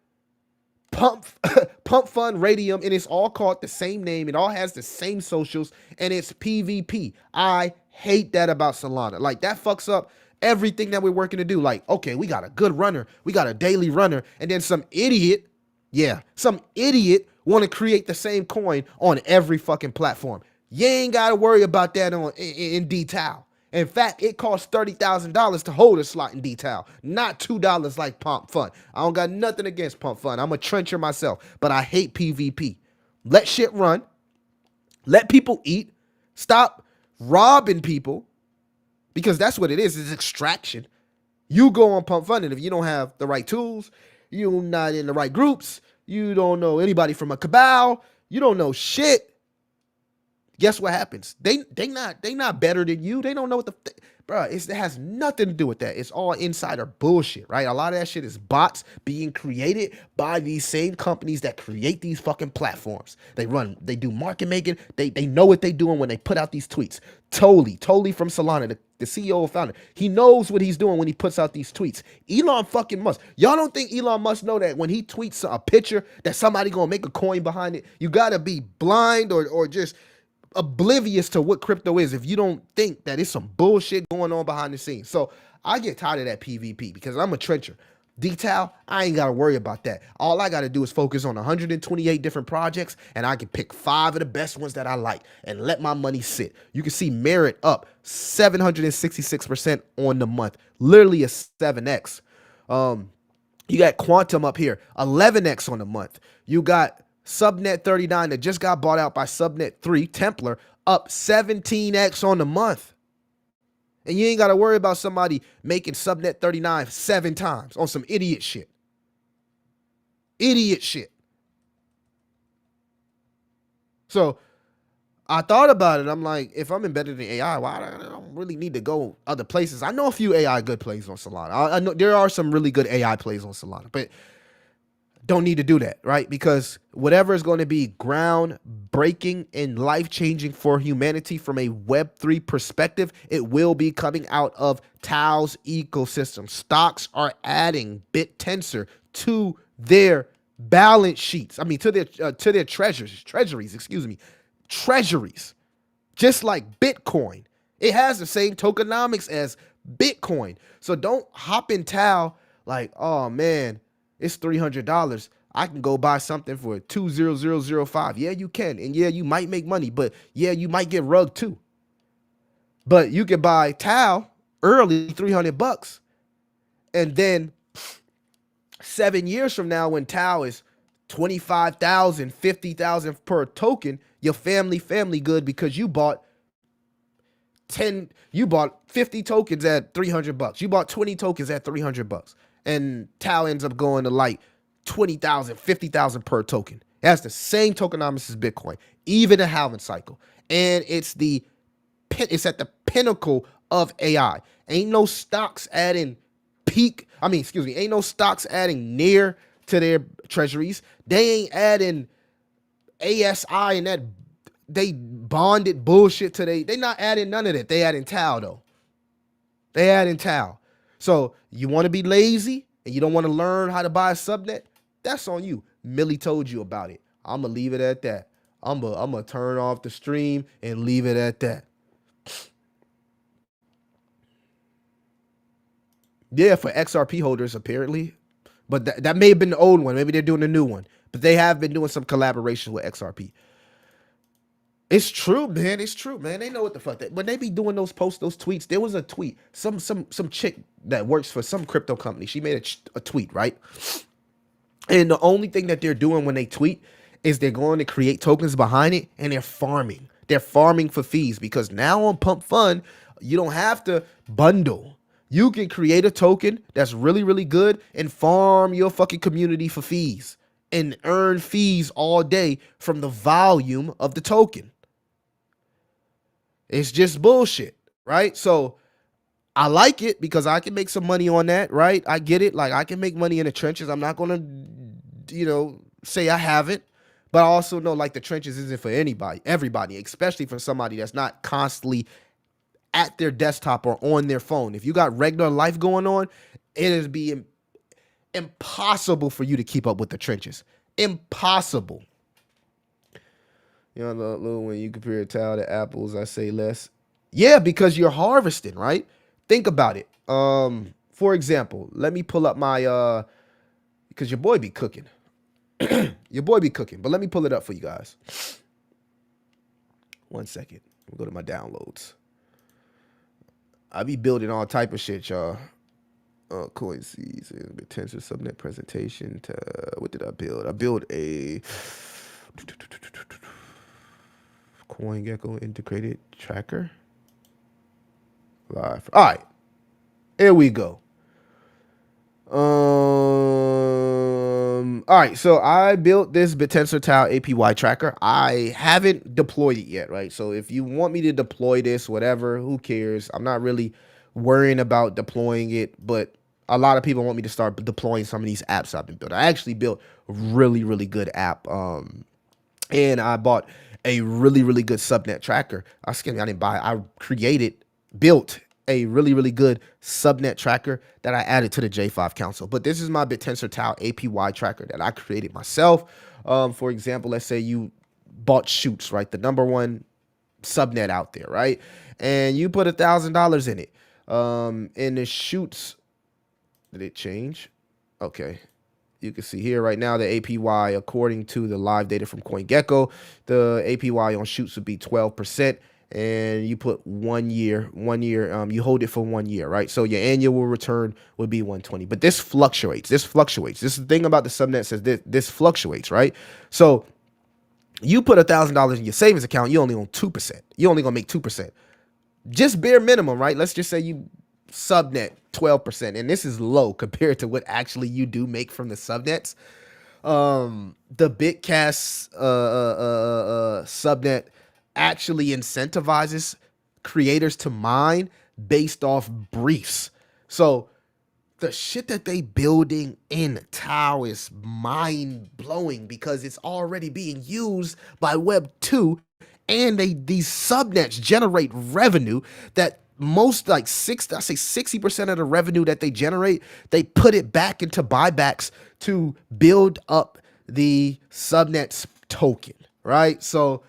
Pump Fund, Radium, and it's all called the same name. It all has the same socials, and it's PvP. I hate that about Solana. Like, that fucks up everything that we're working to do. Like, okay, we got a good runner, we got a daily runner, and then some idiot want to create the same coin on every fucking platform. You ain't got to worry about that in detail. In fact, it costs $30,000 to hold a slot in detail, not $2 like Pump Fund. I don't got nothing against Pump Fund. I'm a trencher myself, but I hate PvP. Let shit run. Let people eat. Stop robbing people, because that's what it is. It's extraction. You go on Pump Fund, and if you don't have the right tools, you're not in the right groups, you don't know anybody from a cabal, you don't know shit. Guess what happens? They not better than you. They don't know what bro. It has nothing to do with that. It's all insider bullshit, right? A lot of that shit is bots being created by these same companies that create these fucking platforms. They do market making. They know what they doing when they put out these tweets. Totally from Solana, the CEO or founder. He knows what he's doing when he puts out these tweets. Elon fucking Musk. Y'all don't think Elon Musk know that when he tweets a picture that somebody gonna make a coin behind it? You gotta be blind or just oblivious to what crypto is if you don't think that it's some bullshit going on behind the scenes. So I get tired of that PvP because I'm a trencher. Detail, I ain't got to worry about that. All I got to do is focus on 128 different projects, and I can pick 5 of the best ones that I like and let my money sit. You can see Merit up 766% on the month, literally a 7x. You got Quantum up here, 11x on the month. You got Subnet 39 that just got bought out by Subnet 3, Templar, up 17x on the month. And you ain't got to worry about somebody making Subnet 39 7 times on some idiot shit. So I thought about it. I'm like, if I'm embedded in AI, why I don't really need to go other places. I know a few AI good plays on Solana. I know there are some really good AI plays on Solana, but don't need to do that, right? Because whatever is going to be groundbreaking and life-changing for humanity from a Web3 perspective, it will be coming out of Tau's ecosystem. Stocks are adding Bittensor to their balance sheets. I mean, to their treasuries, just like Bitcoin. It has the same tokenomics as Bitcoin. So don't hop in Tau like, oh man, it's $300. I can go buy something for 20005. Yeah, you can. And yeah, you might make money, but yeah, you might get rugged too. But you can buy Tau early, $300. And then 7 years from now, when Tau is 25,000, 50,000 per token, your family good because you bought 50 tokens at $300. You bought 20 tokens at $300. And Tau ends up going to like 20,000, 50,000 per token. It has the same tokenomics as Bitcoin, even a halving cycle. And it's at the pinnacle of AI. Ain't no stocks adding ain't no stocks adding near to their treasuries. They ain't adding ASI and that they bonded bullshit to they not adding none of that. They adding Tau though. They adding Tau. So you want to be lazy and you don't want to learn how to buy a subnet? That's on you. Millie told you about it. I'm gonna leave it at that. I'm gonna turn off the stream and leave it at that. Yeah, for XRP holders apparently, but that may have been the old one. Maybe they're doing a new one, but they have been doing some collaboration with XRP. It's true, man. It's true, man. They know what the fuck. When they be doing those posts, those tweets, there was a tweet. Some chick that works for some crypto company. She made a tweet, right? And the only thing that they're doing when they tweet is they're going to create tokens behind it, and they're farming. They're farming for fees because now on Pump Fund, you don't have to bundle. You can create a token that's really, really good and farm your fucking community for fees and earn fees all day from the volume of the token. It's just bullshit, right? So I like it because I can make some money on that, right? I get it. Like I can make money in the trenches. I'm not going to, say I haven't, but I also know like the trenches isn't for everybody, especially for somebody that's not constantly at their desktop or on their phone. If you got regular life going on, it is being impossible for you to keep up with the trenches. Impossible. Little when you compare Tau to apples, I say less. Yeah, because you're harvesting, right? Think about it. For example, let me pull up my because your boy be cooking. Your boy be cooking, but let me pull it up for you guys. 1 second. We'll go to my downloads. I be building all type of shit, y'all. Coin season, Bittensor subnet presentation. What did I build? I built a CoinGecko integrated tracker. Live. All right, here we go. All right, so I built this Bittensor Tau APY tracker. I haven't deployed it yet, right? So if you want me to deploy this, whatever, who cares? I'm not really worrying about deploying it, but a lot of people want me to start deploying some of these apps I've been building. I actually built a really, really good app, and I bought a really, really good subnet tracker. I didn't buy it. I built a really, really good subnet tracker that I added to the J5 Council. But this is my Bittensor Tau APY tracker that I created myself. For example, let's say you bought Shoots, right? The number one subnet out there, right? And you put $1,000 in it. In the Shoots, did it change? Okay. You can see here right now the APY, according to the live data from CoinGecko, the APY on Shoots would be 12%. And you put 1 year, you hold it for 1 year, right? So your annual return would be 120. But this fluctuates. This is the thing about the subnet says this fluctuates, right? So you put $1,000 in your savings account, you only own 2%. You only gonna make 2%. Just bare minimum, right? Let's just say you subnet 12%, and this is low compared to what actually you do make from the subnets. The Bitcast subnet actually incentivizes creators to mine based off briefs. So the shit that they building in Tau is mind blowing because it's already being used by Web 2, and these subnets generate revenue that most like 60% of the revenue that they generate, they put it back into buybacks to build up the subnet's token, right? So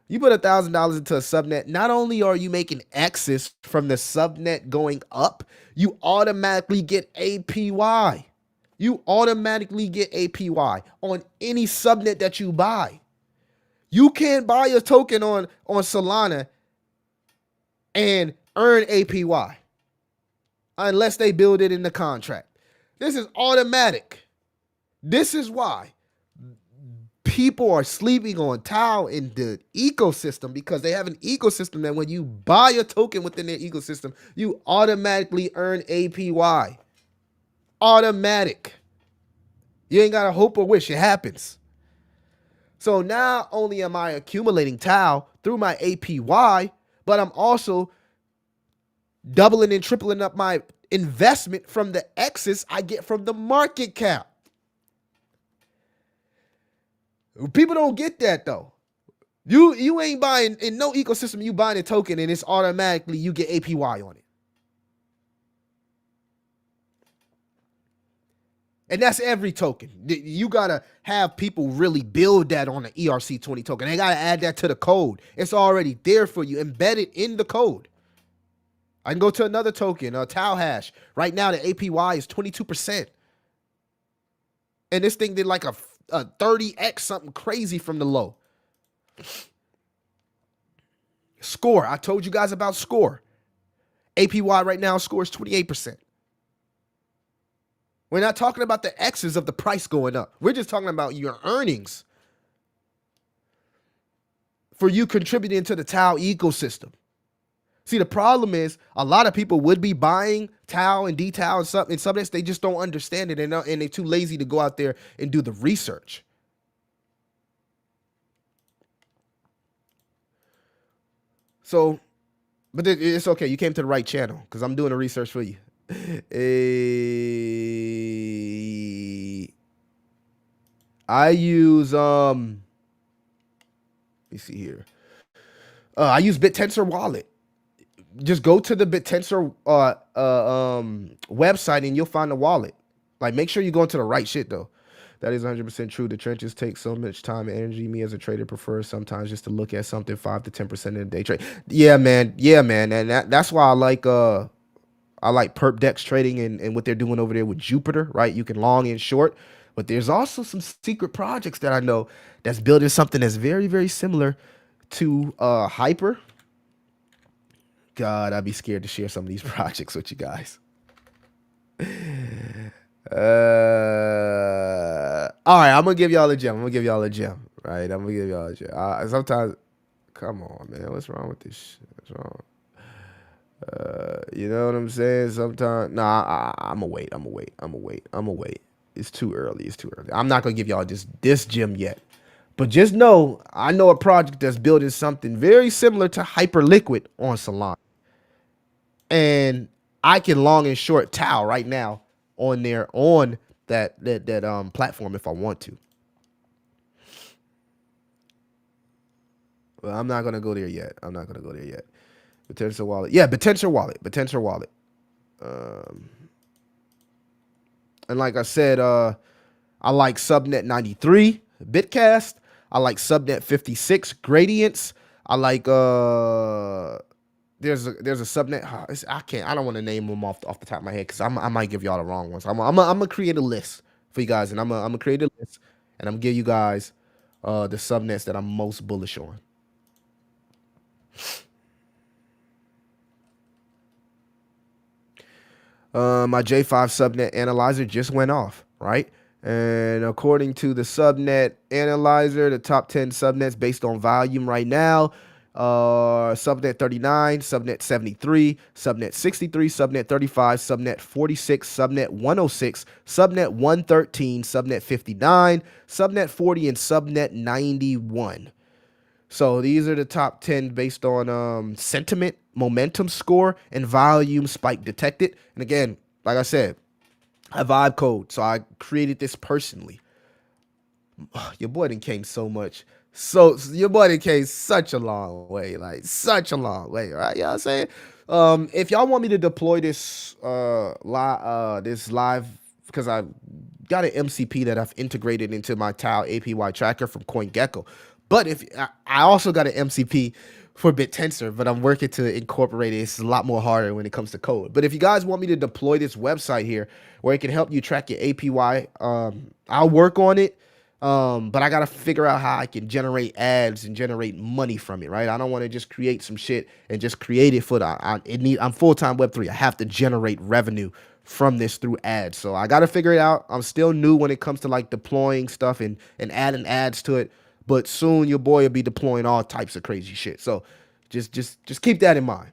you put $1,000 into a subnet, not only are you making X's from the subnet going up, you automatically get APY. You automatically get APY on any subnet that you buy. You can't buy a token on Solana and earn APY unless they build it in the contract. This is automatic. This is why people are sleeping on Tau in the ecosystem, because they have an ecosystem that when you buy a token within their ecosystem, you automatically earn APY. Automatic. You ain't got to hope or wish. It happens. So not only am I accumulating Tau through my APY, but I'm also doubling and tripling up my investment from the X's I get from the market cap. People don't get that though. You ain't buying in no ecosystem. You buying a token and it's automatically you get APY on it. And that's every token. You gotta have people really build that on the ERC20 token. They gotta add that to the code. It's already there for you, embedded in the code. I can go to another token, Tau Hash. Right now, the APY is 22%. And this thing did like a 30x something crazy from the low. Score. I told you guys about Score. APY right now, Score is 28%. We're not talking about the X's of the price going up. We're just talking about your earnings for you contributing to the Tau ecosystem. See, the problem is a lot of people would be buying Tau and D-Tau and subnets. They just don't understand it, and they're too lazy to go out there and do the research. So, but it's okay. You came to the right channel because I'm doing the research for you. I use let me see here. I use Bittensor wallet. Just go to the Bittensor website and you'll find the wallet. Like, make sure you go into the right shit though. That is 100% true. The trenches take so much time and energy. Me as a trader prefer sometimes just to look at something 5 to 10% in a day trade. Yeah, man. Yeah, man. And that's why I like perp dex trading and what they're doing over there with Jupiter, right? You can long and short, but there's also some secret projects that I know that's building something that's very, very similar to Hyper. God, I'd be scared to share some of these projects with you guys. All right, I'm gonna give y'all a gem. Right? I'm gonna give y'all a gem. Sometimes, come on, man, what's wrong with this shit? What's wrong? You know what I'm saying? Sometimes, nah, I'm gonna wait. It's too early. I'm not gonna give y'all this gem yet. But just know, I know a project that's building something very similar to Hyperliquid on Solana. And I can long and short Tau right now on that platform if I want to. Well, I'm not gonna go there yet. Bittensor wallet. Yeah, Bittensor wallet. And like I said, I like subnet 93 Bitcast. I like subnet 56 gradients. I like there's a subnet. I don't want to name them off the top of my head because I might give y'all the wrong ones. I'm gonna create a list for you guys, and I'm gonna create a list, and I'm gonna give you guys the subnets that I'm most bullish on. My J5 subnet analyzer just went off, right? And according to the subnet analyzer, the top 10 subnets based on volume right now are subnet 39, subnet 73, subnet 63, subnet 35, subnet 46, subnet 106, subnet 113, subnet 59, subnet 40, and subnet 91. So these are the top 10 based on sentiment, momentum score, and volume spike detected. And again, like I said, I vibe code, so I created this personally. Your boy done came so much. So your boy done came such a long way, right? You know what I'm saying? If y'all want me to deploy this live, because I got an MCP that I've integrated into my Tau APY tracker from CoinGecko. But if I also got an MCP for Bittensor, but I'm working to incorporate it. It's a lot more harder when it comes to code. But if you guys want me to deploy this website here where it can help you track your APY, I'll work on it. But I gotta figure out how I can generate ads and generate money from it, right? I don't want to just create some shit and just create it for I'm full-time Web3. I have to generate revenue from this through ads. So I gotta figure it out. I'm still new when it comes to like deploying stuff and adding ads to it. But soon your boy will be deploying all types of crazy shit. So just keep that in mind.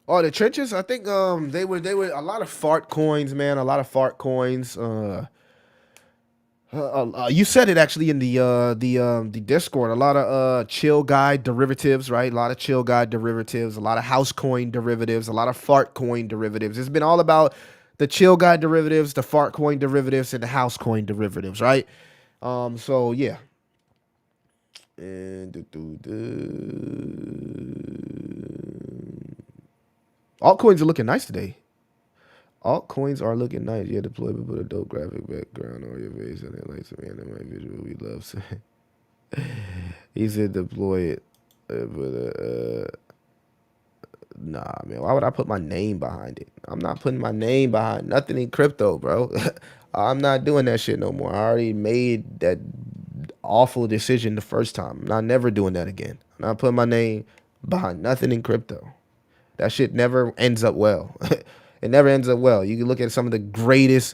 Oh, the trenches. I think they were a lot of fart coins, man. A lot of fart coins. You said it actually in the Discord. A lot of chill guy derivatives, right? A lot of chill guy derivatives, a lot of house coin derivatives, a lot of fart coin derivatives. It's been all about the chill guy derivatives, the fart coin derivatives, and the house coin derivatives, right? So yeah. And altcoins are looking nice today. Altcoins are looking nice. Yeah, deploy, but put a dope graphic background on your face and it likes man that my visual we love. So he said deploy it, nah, man. Why would I put my name behind it? I'm not putting my name behind nothing in crypto, bro. I'm not doing that shit no more. I already made that awful decision the first time. I'm not never doing that again. I'm not putting my name behind nothing in crypto. That shit never ends up well. It never ends up well. You can look at some of the greatest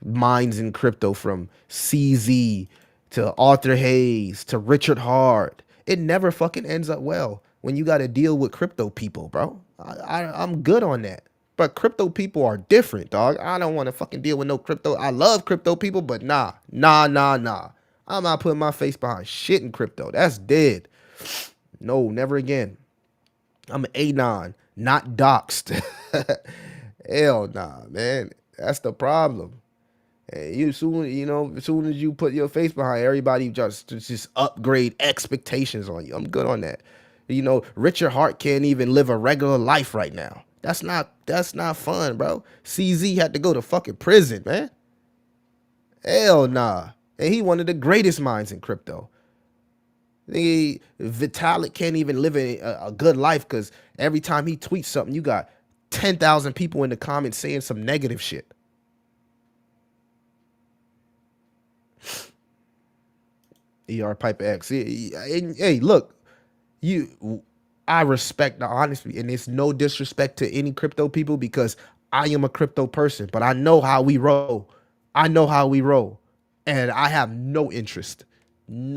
minds in crypto, from CZ to Arthur Hayes to Richard Hard. It never fucking ends up well when you got to deal with crypto people, bro. I'm good on that. But crypto people are different, dog. I don't want to fucking deal with no crypto. I love crypto people, but nah. I'm not putting my face behind shit in crypto. That's dead. No, never again. I'm an Anon, not doxed. Hell nah, man. That's the problem. And as soon as you put your face behind, everybody just upgrade expectations on you. I'm good on that. Richard Hart can't even live a regular life right now. That's not fun, bro. CZ had to go to fucking prison, man. Hell nah. And he one of the greatest minds in crypto. Vitalik can't even live a good life because every time he tweets something, you got 10,000 people in the comments saying some negative shit. ER Piper X. Hey, look, I respect the honesty, and it's no disrespect to any crypto people because I am a crypto person, but I know how we roll. And I have no interest in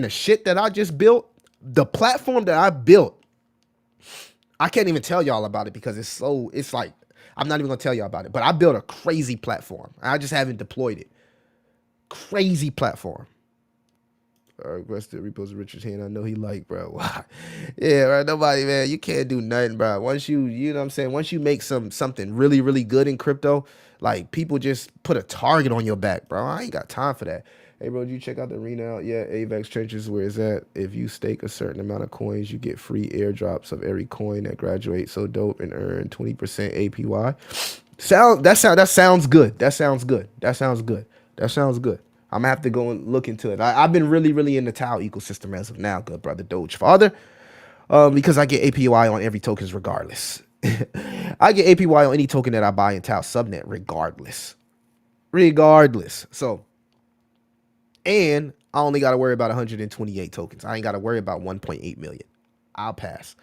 the shit that I just built. The platform that I built, I can't even tell y'all about it because it's like, I'm not even gonna tell y'all about it, but I built a crazy platform. I just haven't deployed it. Crazy platform. Requested repost Richard's hand. I know he like, bro. Yeah, right. Nobody, man. You can't do nothing, bro. Once you know what I'm saying. Once you make something really, really good in crypto, like people just put a target on your back, bro. I ain't got time for that. Hey, bro, did you check out the arena out? Yeah, AVAX Trenches, where is that? If you stake a certain amount of coins, you get free airdrops of every coin that graduates. So dope, and earn 20% APY. That sounds good. That sounds good. I'm gonna have to go and look into it. I've been really, really in the Tau ecosystem as of now, good brother Doge Father, because I get APY on every tokens regardless. I get APY on any token that I buy in Tau subnet regardless. So, and I only got to worry about 128 tokens. I ain't got to worry about 1.8 million. I'll pass.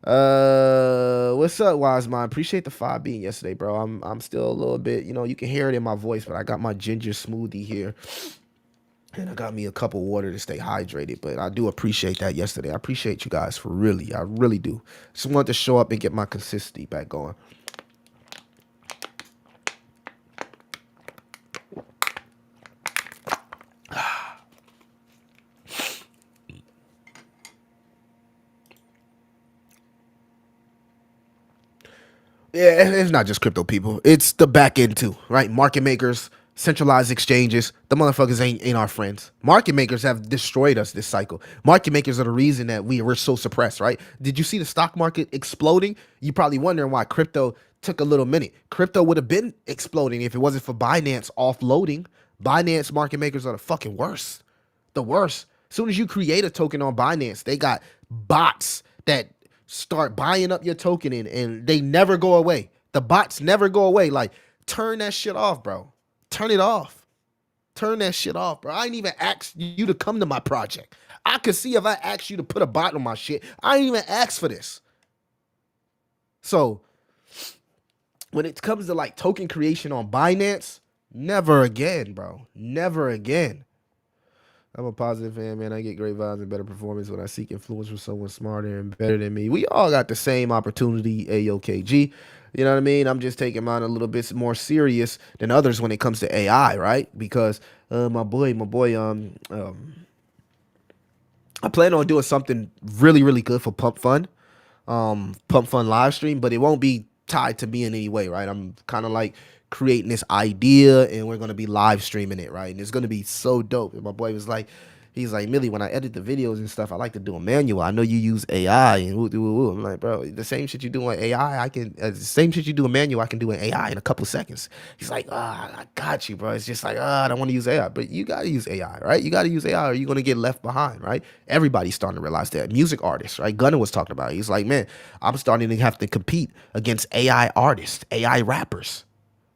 What's up, Wise Mind? Appreciate the 5 being yesterday, bro. I'm still a little bit, you can hear it in my voice, but I got my ginger smoothie here, and I got me a cup of water to stay hydrated. But I do appreciate that yesterday. I appreciate you guys I really do. Just wanted to show up and get my consistency back going. Yeah, it's not just crypto people. It's the back end too, right? Market makers, centralized exchanges. The motherfuckers ain't our friends. Market makers have destroyed us this cycle. Market makers are the reason that we're so suppressed, right? Did you see the stock market exploding? You probably wondering why crypto took a little minute. Crypto would have been exploding if it wasn't for Binance offloading. Binance market makers are the fucking worst. The worst. As soon as you create a token on Binance, they got bots that start buying up your token and they never go away. The bots never go away. Like, turn that shit off, bro. Turn it off. Turn that shit off, bro. I ain't even asked you to come to my project. I could see if I asked you to put a bot on my shit. I ain't even asked for this. So when it comes to like token creation on Binance, never again, bro. Never again. I'm a positive fan, man. I get great vibes and better performance when I seek influence from someone smarter and better than me. We all got the same opportunity, AOKG. You know what I mean? I'm just taking mine a little bit more serious than others when it comes to AI, right? Because I plan on doing something really, really good for Pump Fun, Pump Fun live stream, but it won't be tied to me in any way, right? I'm kind of like creating this idea, and we're gonna be live streaming it, right? And it's gonna be so dope. And my boy was like, he's like, Millie, when I edit the videos and stuff, I like to do a manual. I know you use AI and woo, woo, woo. I'm like, bro, the same shit you do on AI, I can the same shit you do in manual, I can do in AI in a couple seconds. He's like, I got you, bro. It's just like, I don't want to use AI, but you gotta use AI, right? You gotta use AI, or you're gonna get left behind, right? Everybody's starting to realize that. Music artists, right? Gunna was talking about it. He's like, man, I'm starting to have to compete against AI artists, AI rappers,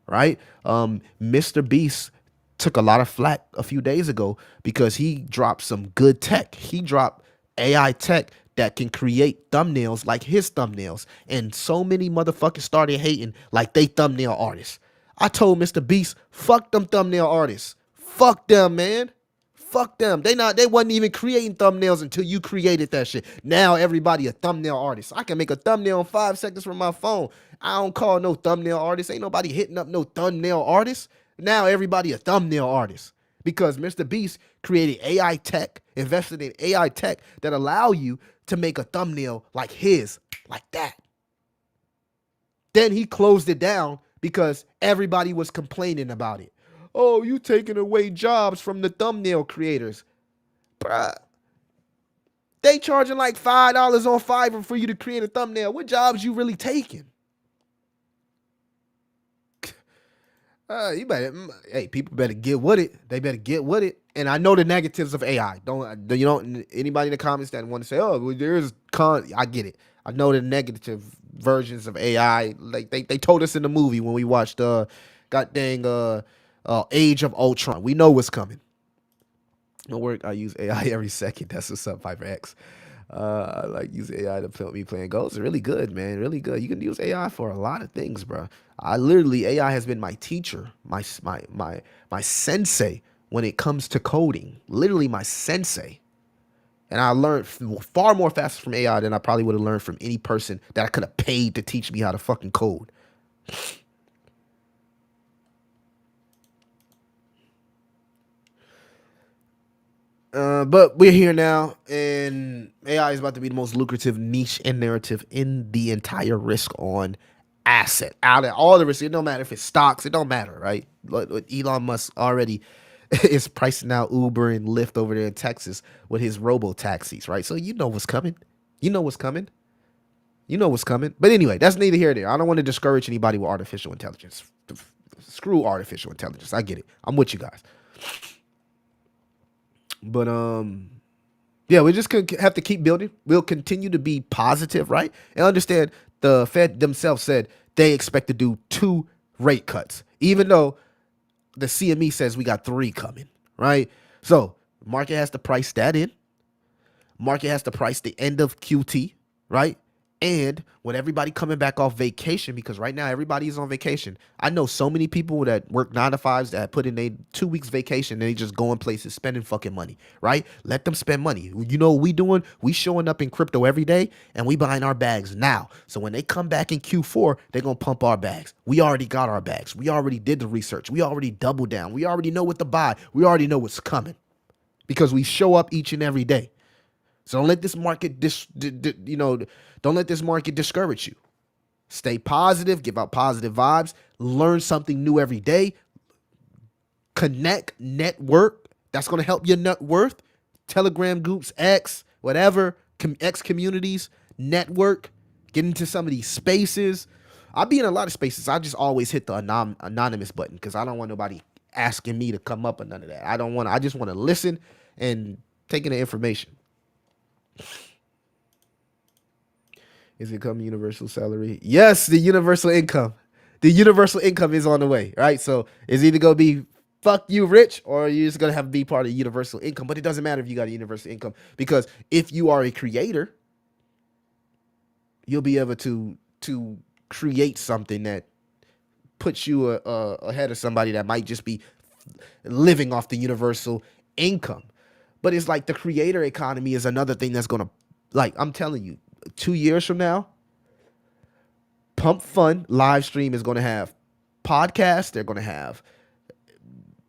right? Mr. Beast took a lot of flack a few days ago because he dropped some good tech. He dropped AI tech that can create thumbnails like his thumbnails. And so many motherfuckers started hating like they thumbnail artists. I told Mr. Beast, fuck them thumbnail artists. Fuck them, man. Fuck them. They wasn't even creating thumbnails until you created that shit. Now everybody a thumbnail artist. I can make a thumbnail in 5 seconds from my phone. I don't call no thumbnail artist. Ain't nobody hitting up no thumbnail artist. Now everybody a thumbnail artist because Mr. Beast created AI tech, invested in AI tech that allow you to make a thumbnail like his, like that. Then he closed it down because everybody was complaining about it. Oh, you taking away jobs from the thumbnail creators. Bruh. They charging like $5 on Fiverr for you to create a thumbnail. What jobs you really taking? You better, hey, people better get with it. They better get with it. And I know the negatives of AI. Don't anybody in the comments that want to say, oh, well, there's I get it. I know the negative versions of AI. Like they told us in the movie when we watched god dang Age of Ultron. We know what's coming. No work. I use AI every second. That's what's up, Piper X. I like use AI to help me playing Go. It's really good, man. Really good. You can use AI for a lot of things, bro. I literally AI has been my teacher, my sensei when it comes to coding. Literally my sensei. And I learned far more faster from AI than I probably would have learned from any person that I could have paid to teach me how to fucking code. But we're here now, and AI is about to be the most lucrative niche and narrative in the entire risk on asset. Out of all the risk, it don't matter if it's stocks, it don't matter, right? Elon Musk already is pricing out Uber and Lyft over there in Texas with his robo taxis, right? So you know what's coming. You know what's coming. You know what's coming. But anyway, that's neither here nor there. I don't want to discourage anybody with artificial intelligence. Screw artificial intelligence. I get it. I'm with you guys. But yeah, we just have to keep building. We'll continue to be positive, right? And understand the Fed themselves said they expect to do 2 rate cuts, even though the CME says we got 3 coming, right? So market has to price that in. Market has to price the end of QT, right? And when everybody coming back off vacation, because right now everybody is on vacation. I know so many people that work 9 to 5s that put in a 2 weeks vacation and they just going places spending fucking money, right? Let them spend money. You know what we doing? We showing up in crypto every day and we buying our bags now. So when they come back in Q4, they're going to pump our bags. We already got our bags. We already did the research. We already doubled down. We already know what to buy. We already know what's coming because we show up each and every day. So don't let this market, don't let this market discourage you. Stay positive, give out positive vibes, learn something new every day, connect, network. That's going to help your net worth. Telegram groups, X, whatever, X communities, network, get into some of these spaces. I'll be in a lot of spaces. I just always hit the anonymous button because I don't want nobody asking me to come up or none of that. I just want to listen and take in the information. Is it coming universal salary? Yes, the universal income. The universal income is on the way, right? So it's either going to be fuck you rich or you're just going to have to be part of universal income. But it doesn't matter if you got a universal income because if you are a creator, you'll be able to create something that puts you ahead of somebody that might just be living off the universal income. But it's like the creator economy is another thing that's going to, like, I'm telling you, 2 years from now, Pump Fun live stream is going to have podcasts. They're going to have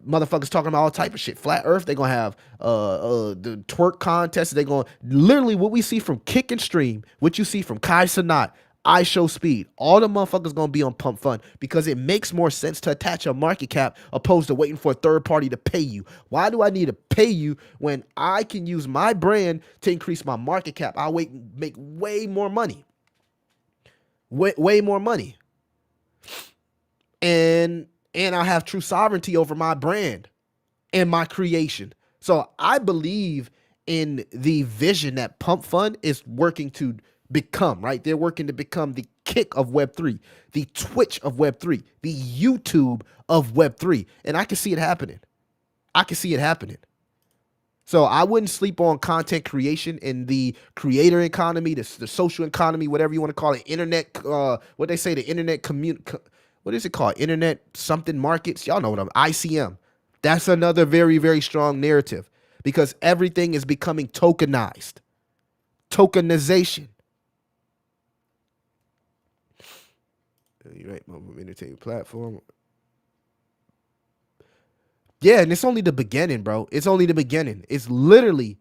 motherfuckers talking about all type of shit. Flat Earth, they're gonna have the twerk contest. They're gonna literally what we see from Kick and Stream, what you see from Kai Sanat, I Show Speed, all the motherfuckers gonna be on Pump Fun because it makes more sense to attach a market cap opposed to waiting for a third party to pay you. Why do I need to pay you when I can use my brand to increase my market cap? I'll make way more money. Way more money. And I'll have true sovereignty over my brand and my creation. So I believe in the vision that Pump Fund is working to become, right? They're working to become the Kick of Web3, the Twitch of Web3, the YouTube of Web3. And I can see it happening. I can see it happening. So I wouldn't sleep on content creation in the creator economy, the social economy, whatever you want to call it, internet, what they say, the internet what is it called? Internet something markets. Y'all know what ICM. That's another very, very strong narrative because everything is becoming tokenized. Tokenization. You're right, mobile entertainment platform. Yeah, and it's only the beginning, bro. It's only the beginning. It's literally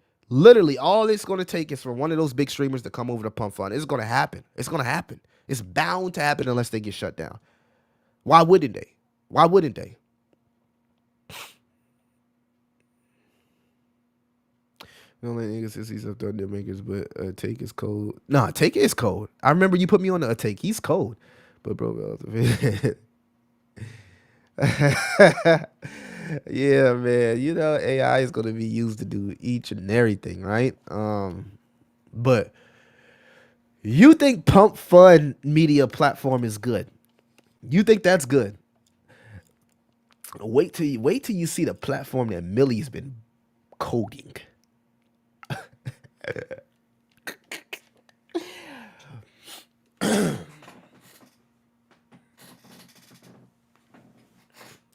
all it's going to take is for one of those big streamers to come over to Pump Fund. It's going to happen. It's going to happen. It's bound to happen unless they get shut down. Why wouldn't they? Why wouldn't they? Don't let niggas see some thunder makers, but Take is cold. Nah, Take is cold. I remember you put me on the Take. He's cold. But bro, yeah, man. You know, AI is gonna be used to do each and everything, right? But you think Pump Fun media platform is good? You think that's good? Wait till you see the platform that Millie's been coding.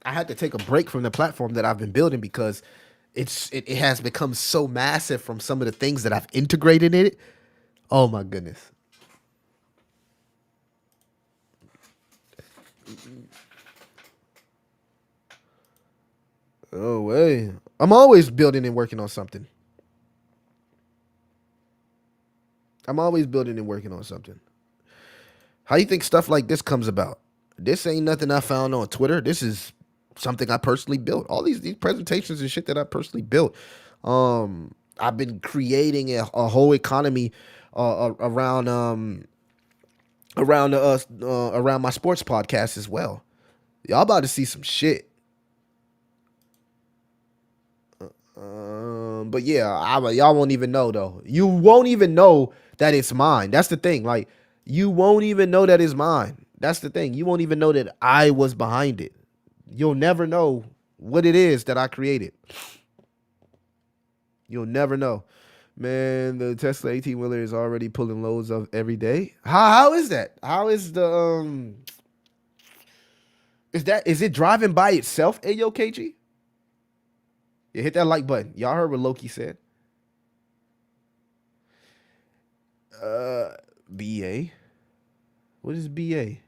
I had to take a break from the platform that I've been building because it has become so massive from some of the things that I've integrated in it. Oh my goodness. Oh way. I'm always building and working on something. I'm always building and working on something. How you think stuff like this comes about? This ain't nothing I found on Twitter. This is something I personally built. All these presentations and shit that I personally built. I've been creating a whole economy around my sports podcast as well. Y'all about to see some shit. But yeah, y'all won't even know though. You won't even know that it's mine. That's the thing. Like you won't even know that it's mine. That's the thing. You won't even know that I was behind it. You'll never know what it is that I created. You'll never know. Man, the Tesla 18-wheeler is already pulling loads of every day. How is that? How is the is it driving by itself, Ayo KG? Yeah, hit that like button. Y'all heard what Loki said. BA. What is BA?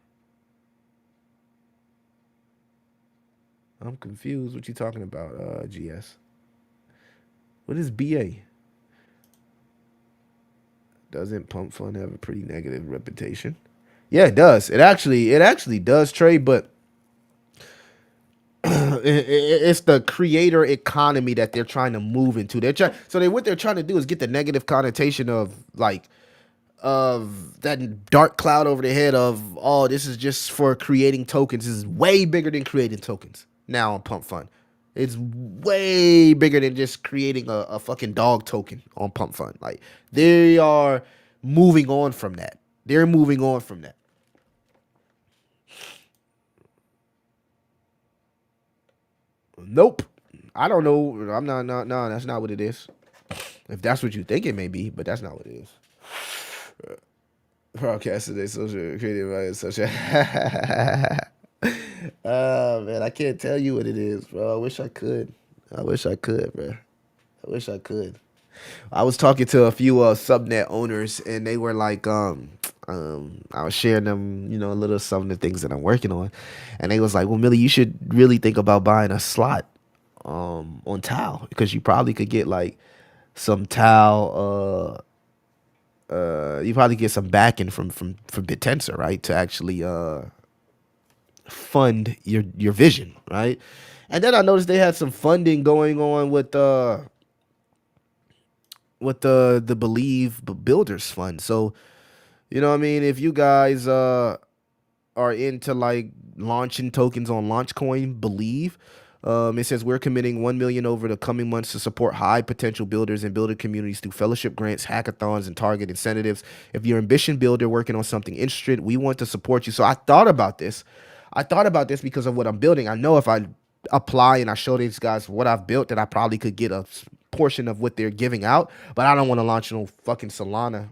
I'm confused. What you talking about, GS? What is BA? Doesn't Pump Fun have a pretty negative reputation? Yeah, it does. It actually does, Trey, but it's the creator economy that they're trying to move into. What they're trying to do is get the negative connotation of that dark cloud over the head of, oh, this is just for creating tokens. This is way bigger than creating tokens now on Pump Fun. It's way bigger than just creating a fucking dog token on Pump Fun. Like they are moving on from that. They're moving on from that. Nope. I don't know. I'm not. No, that's not what it is. If that's what you think it may be, but that's not what it is. Broadcast today, social creative, social. Man, I can't tell you what it is, bro. I wish I could. I wish I could, bro. I wish I could. I was talking to a few subnet owners, and they were like, I was sharing them, a little some of the things that I'm working on, and they was like, "Well, Millie, you should really think about buying a slot on Tau because you probably could get like some Tau. You probably get some backing from Bittensor, right, to actually fund your vision, right?" And then I noticed they had some funding going on with the Believe Builders Fund. So what I mean, if you guys are into like launching tokens on LaunchCoin, Believe. It says we're committing 1 million over the coming months to support high potential builders and builder communities through fellowship grants, hackathons, and target incentives. If you're an ambition builder working on something interested, we want to support you. So I thought about this. I thought about this because of what I'm building. I know if I apply and I show these guys what I've built, that I probably could get a portion of what they're giving out. But I don't want to launch no fucking Solana.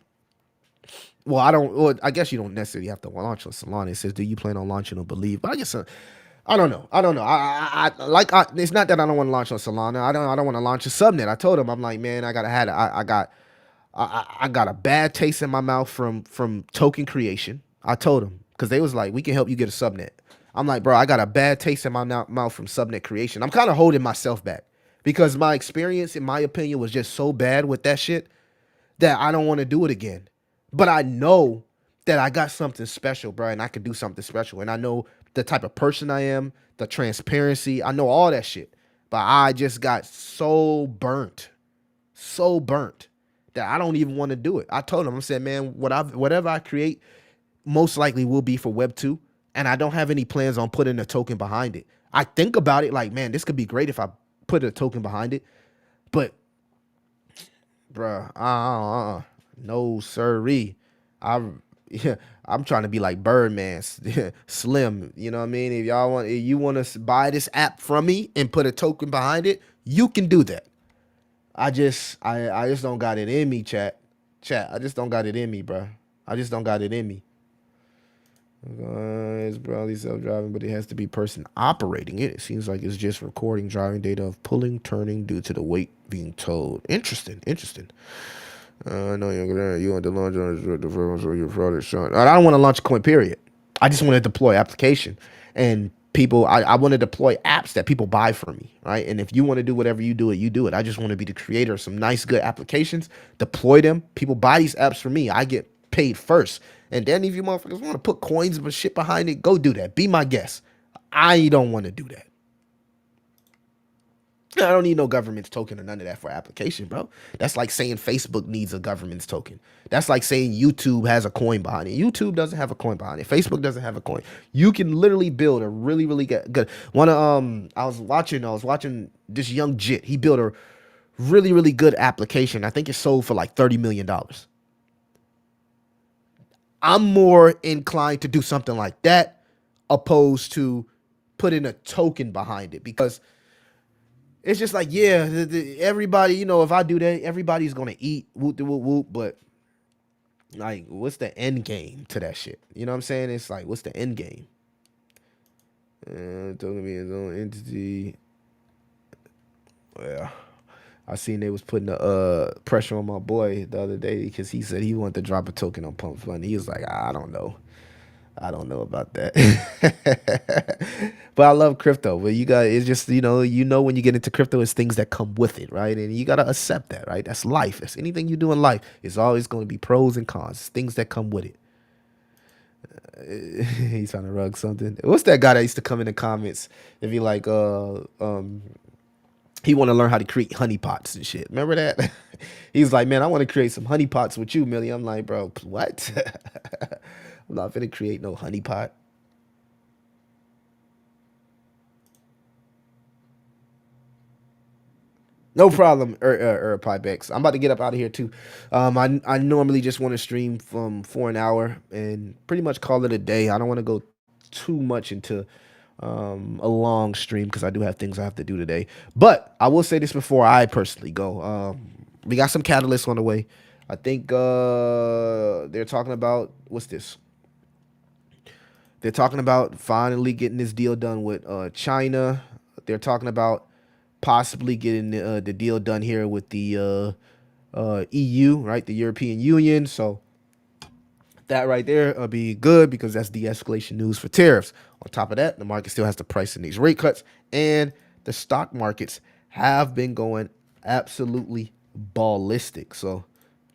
Well, I don't. Well, I guess you don't necessarily have to launch on Solana. It says, "Do you plan on launching on Believe?" But I guess I don't know. I don't know. It's not that I don't want to launch on Solana. I don't want to launch a subnet. I told him, I'm like, man, I gotta had I got a bad taste in my mouth from token creation. I told him because they was like, we can help you get a subnet. I'm like, bro, I got a bad taste in my mouth from subnet creation. I'm kind of holding myself back because my experience, in my opinion, was just so bad with that shit that I don't want to do it again. But I know that I got something special, bro, and I can do something special. And I know the type of person I am, the transparency. I know all that shit. But I just got so burnt that I don't even want to do it. I told him, I said, man, whatever I create most likely will be for Web 2. And I don't have any plans on putting a token behind it. I think about it like, man, this could be great if I put a token behind it. But bruh, no sirree. I yeah, I'm trying to be like Birdman, Slim. You know what I mean? If you want to buy this app from me and put a token behind it, you can do that. I just don't got it in me, chat. I just don't got it in me, bruh. I just don't got it in me. It's probably self-driving, but it has to be person operating it. It seems like it's just recording driving data of pulling, turning due to the weight being towed. Interesting. I know you're gonna you want to launch on the first your product shot. I don't want to launch a coin. Period. I just want to deploy application and people. I want to deploy apps that people buy from me, right? And if you want to do whatever you do it, you do it. I just want to be the creator of some nice, good applications. Deploy them. People buy these apps from me. I get paid first, and then if you motherfuckers want to put coins and shit behind it, go do that. Be my guest. I don't want to do that. I don't need no government's token or none of that for application, bro. That's like saying Facebook needs a government's token. That's like saying YouTube has a coin behind it. YouTube doesn't have a coin behind it. Facebook doesn't have a coin. You can literally build a really good one. I was watching this young jit. He built a really good application. I think it sold for like $30 million. I'm more inclined to do something like that opposed to putting a token behind it because it's just like, yeah, everybody, if I do that, everybody's gonna eat whoop de whoop whoop. But like, what's the end game to that shit? You know what I'm saying? It's like, what's the end game? Token being his own entity. Well, I seen they was putting the pressure on my boy the other day because he said he wanted to drop a token on Pump Fund. He was like, I don't know. I don't know about that. But I love crypto. But you got it's just, when you get into crypto, it's things that come with it, right? And you gotta accept that, right? That's life. It's anything you do in life. It's always gonna be pros and cons. It's things that come with it. He's trying to rug something. What's that guy that used to come in the comments and be like, he want to learn how to create honeypots and shit. Remember that? He's like, man, I want to create some honeypots with you, Millie. I'm like, bro, what? I'm not gonna create no honeypot. No problem, Pybex. I'm about to get up out of here too. I normally just want to stream for an hour and pretty much call it a day. I don't want to go too much into a long stream because I do have things I have to do today. But I will say this before I personally go. We got some catalysts on the way. I think they're talking about what's this? They're talking about finally getting this deal done with China. They're talking about possibly getting the deal done here with the EU, right? The European Union. So That right there will be good because that's de-escalation news for tariffs. On top of that, the market still has to price in these rate cuts, and the stock markets have been going absolutely ballistic. So,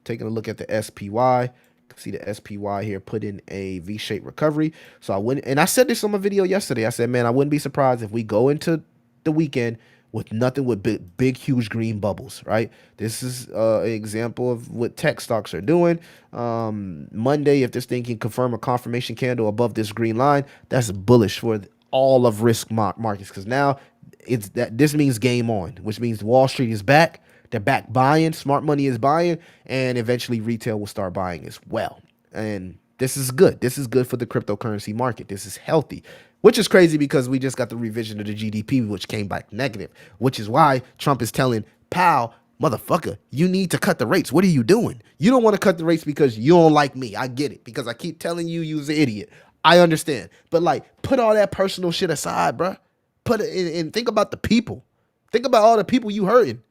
taking a look at the SPY, you can see the SPY here put in a V-shaped recovery. So I wouldn't, and I said this on my video yesterday. I said, man, I wouldn't be surprised if we go into the weekend with nothing but big, huge green bubbles, right? This is an example of what tech stocks are doing. Monday, if this thing can confirm a confirmation candle above this green line, that's bullish for all of risk markets because now it's that this means game on, which means Wall Street is back. They're back buying. Smart money is buying, and eventually retail will start buying as well. And this is good. This is good for the cryptocurrency market. This is healthy, which is crazy because we just got the revision of the GDP, which came back negative, which is why Trump is telling Powell, motherfucker, you need to cut the rates. What are you doing? You don't want to cut the rates because you don't like me. I get it because I keep telling you you're an idiot. I understand. But like, put all that personal shit aside, bruh. Put it in and think about the people. Think about all the people you hurting.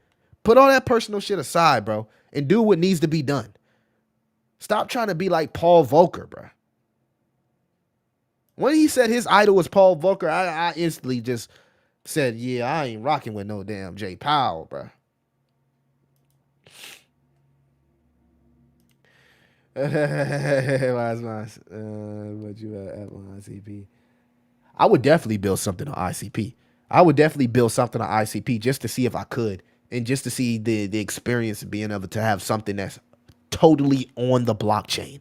Put all that personal shit aside, bro, and do what needs to be done. Stop trying to be like Paul Volcker, bro. When he said his idol was Paul Volcker, I instantly just said, yeah, I ain't rocking with no damn Jay Powell, bro. Why's mine? What you Apple on ICP? I would definitely build something on ICP. I would definitely build something on ICP just to see if I could, and just to see the experience of being able to have something that's totally on the blockchain.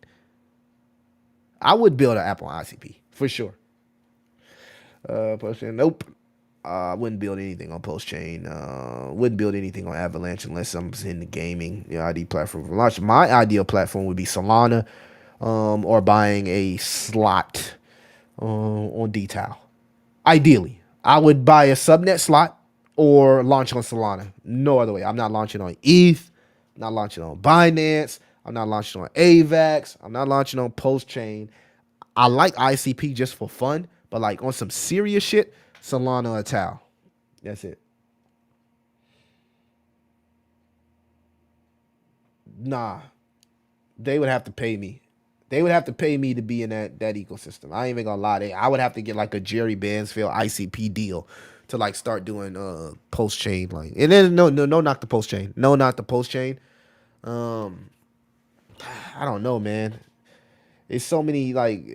I would build an app on ICP for sure. Post-chain, nope. I wouldn't build anything on Post-chain. Wouldn't build anything on Avalanche unless I'm in the gaming ID platform for launch. My ideal platform would be Solana, or buying a slot on DTAL. Ideally, I would buy a subnet slot or launch on Solana. No other way. I'm not launching on ETH. I'm not launching on Binance. I'm not launching on AVAX. I'm not launching on Post-chain. I like ICP just for fun, but like on some serious shit, Solana or Tau. That's it. Nah, they would have to pay me. They would have to pay me to be in that ecosystem. I ain't even gonna lie. I would have to get like a Jerry Bansfield ICP deal to like start doing Post-chain, like, and then no not the Post-chain. No, not the Post-chain. Um I don't know, man. It's so many like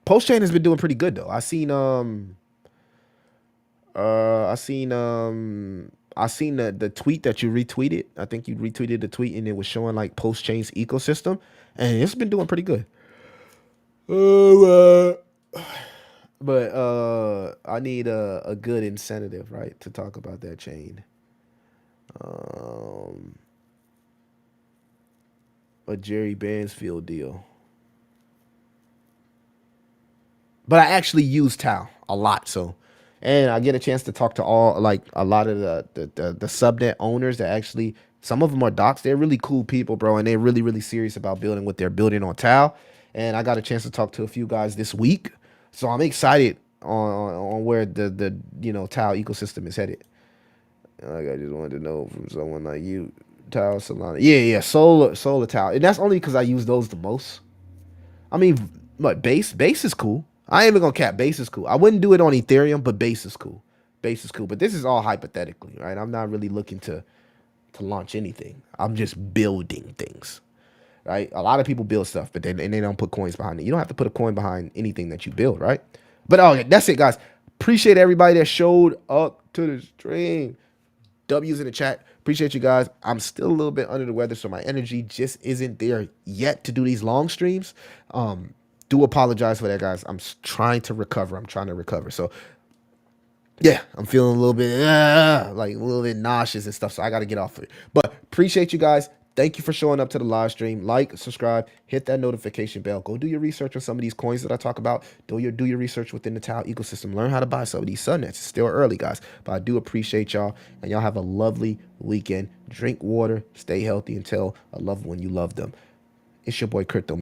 Post-chain has been doing pretty good though. I seen the tweet that you retweeted. I think you retweeted the tweet and it was showing like Post-chain's ecosystem, and it's been doing pretty good. Oh, but I need a good incentive, right, to talk about that chain. Um, a Jerry Bansfield deal. But I actually use Tau a lot, so, and I get a chance to talk to all like a lot of the subnet owners that actually, some of them are docs. They're really cool people, bro, and they're really serious about building what they're building on Tau. And I got a chance to talk to a few guys this week, so I'm excited on where the Tau ecosystem is headed. Like, I just wanted to know from someone like you, Tau, Solana, yeah, Solar Tau, and that's only because I use those the most. I mean, what base is cool. I ain't even gonna cap. Base is cool. I wouldn't do it on Ethereum, but base is cool. Base is cool. But this is all hypothetically, right? I'm not really looking to launch anything. I'm just building things, right? A lot of people build stuff, but they don't put coins behind it. You don't have to put a coin behind anything that you build, right? But okay, that's it, guys. Appreciate everybody that showed up to the stream. W's in the chat. Appreciate you guys. I'm still a little bit under the weather, so my energy just isn't there yet to do these long streams. Do apologize for that, guys. I'm trying to recover. So yeah, I'm feeling a little bit like a little bit nauseous and stuff. So I got to get off of it. But appreciate you guys. Thank you for showing up to the live stream. Like, subscribe, hit that notification bell. Go do your research on some of these coins that I talk about. Do your research within the Tau ecosystem. Learn how to buy some of these subnets. It's still early, guys. But I do appreciate y'all. And y'all have a lovely weekend. Drink water. Stay healthy and tell a loved one you love them. It's your boy Crypto.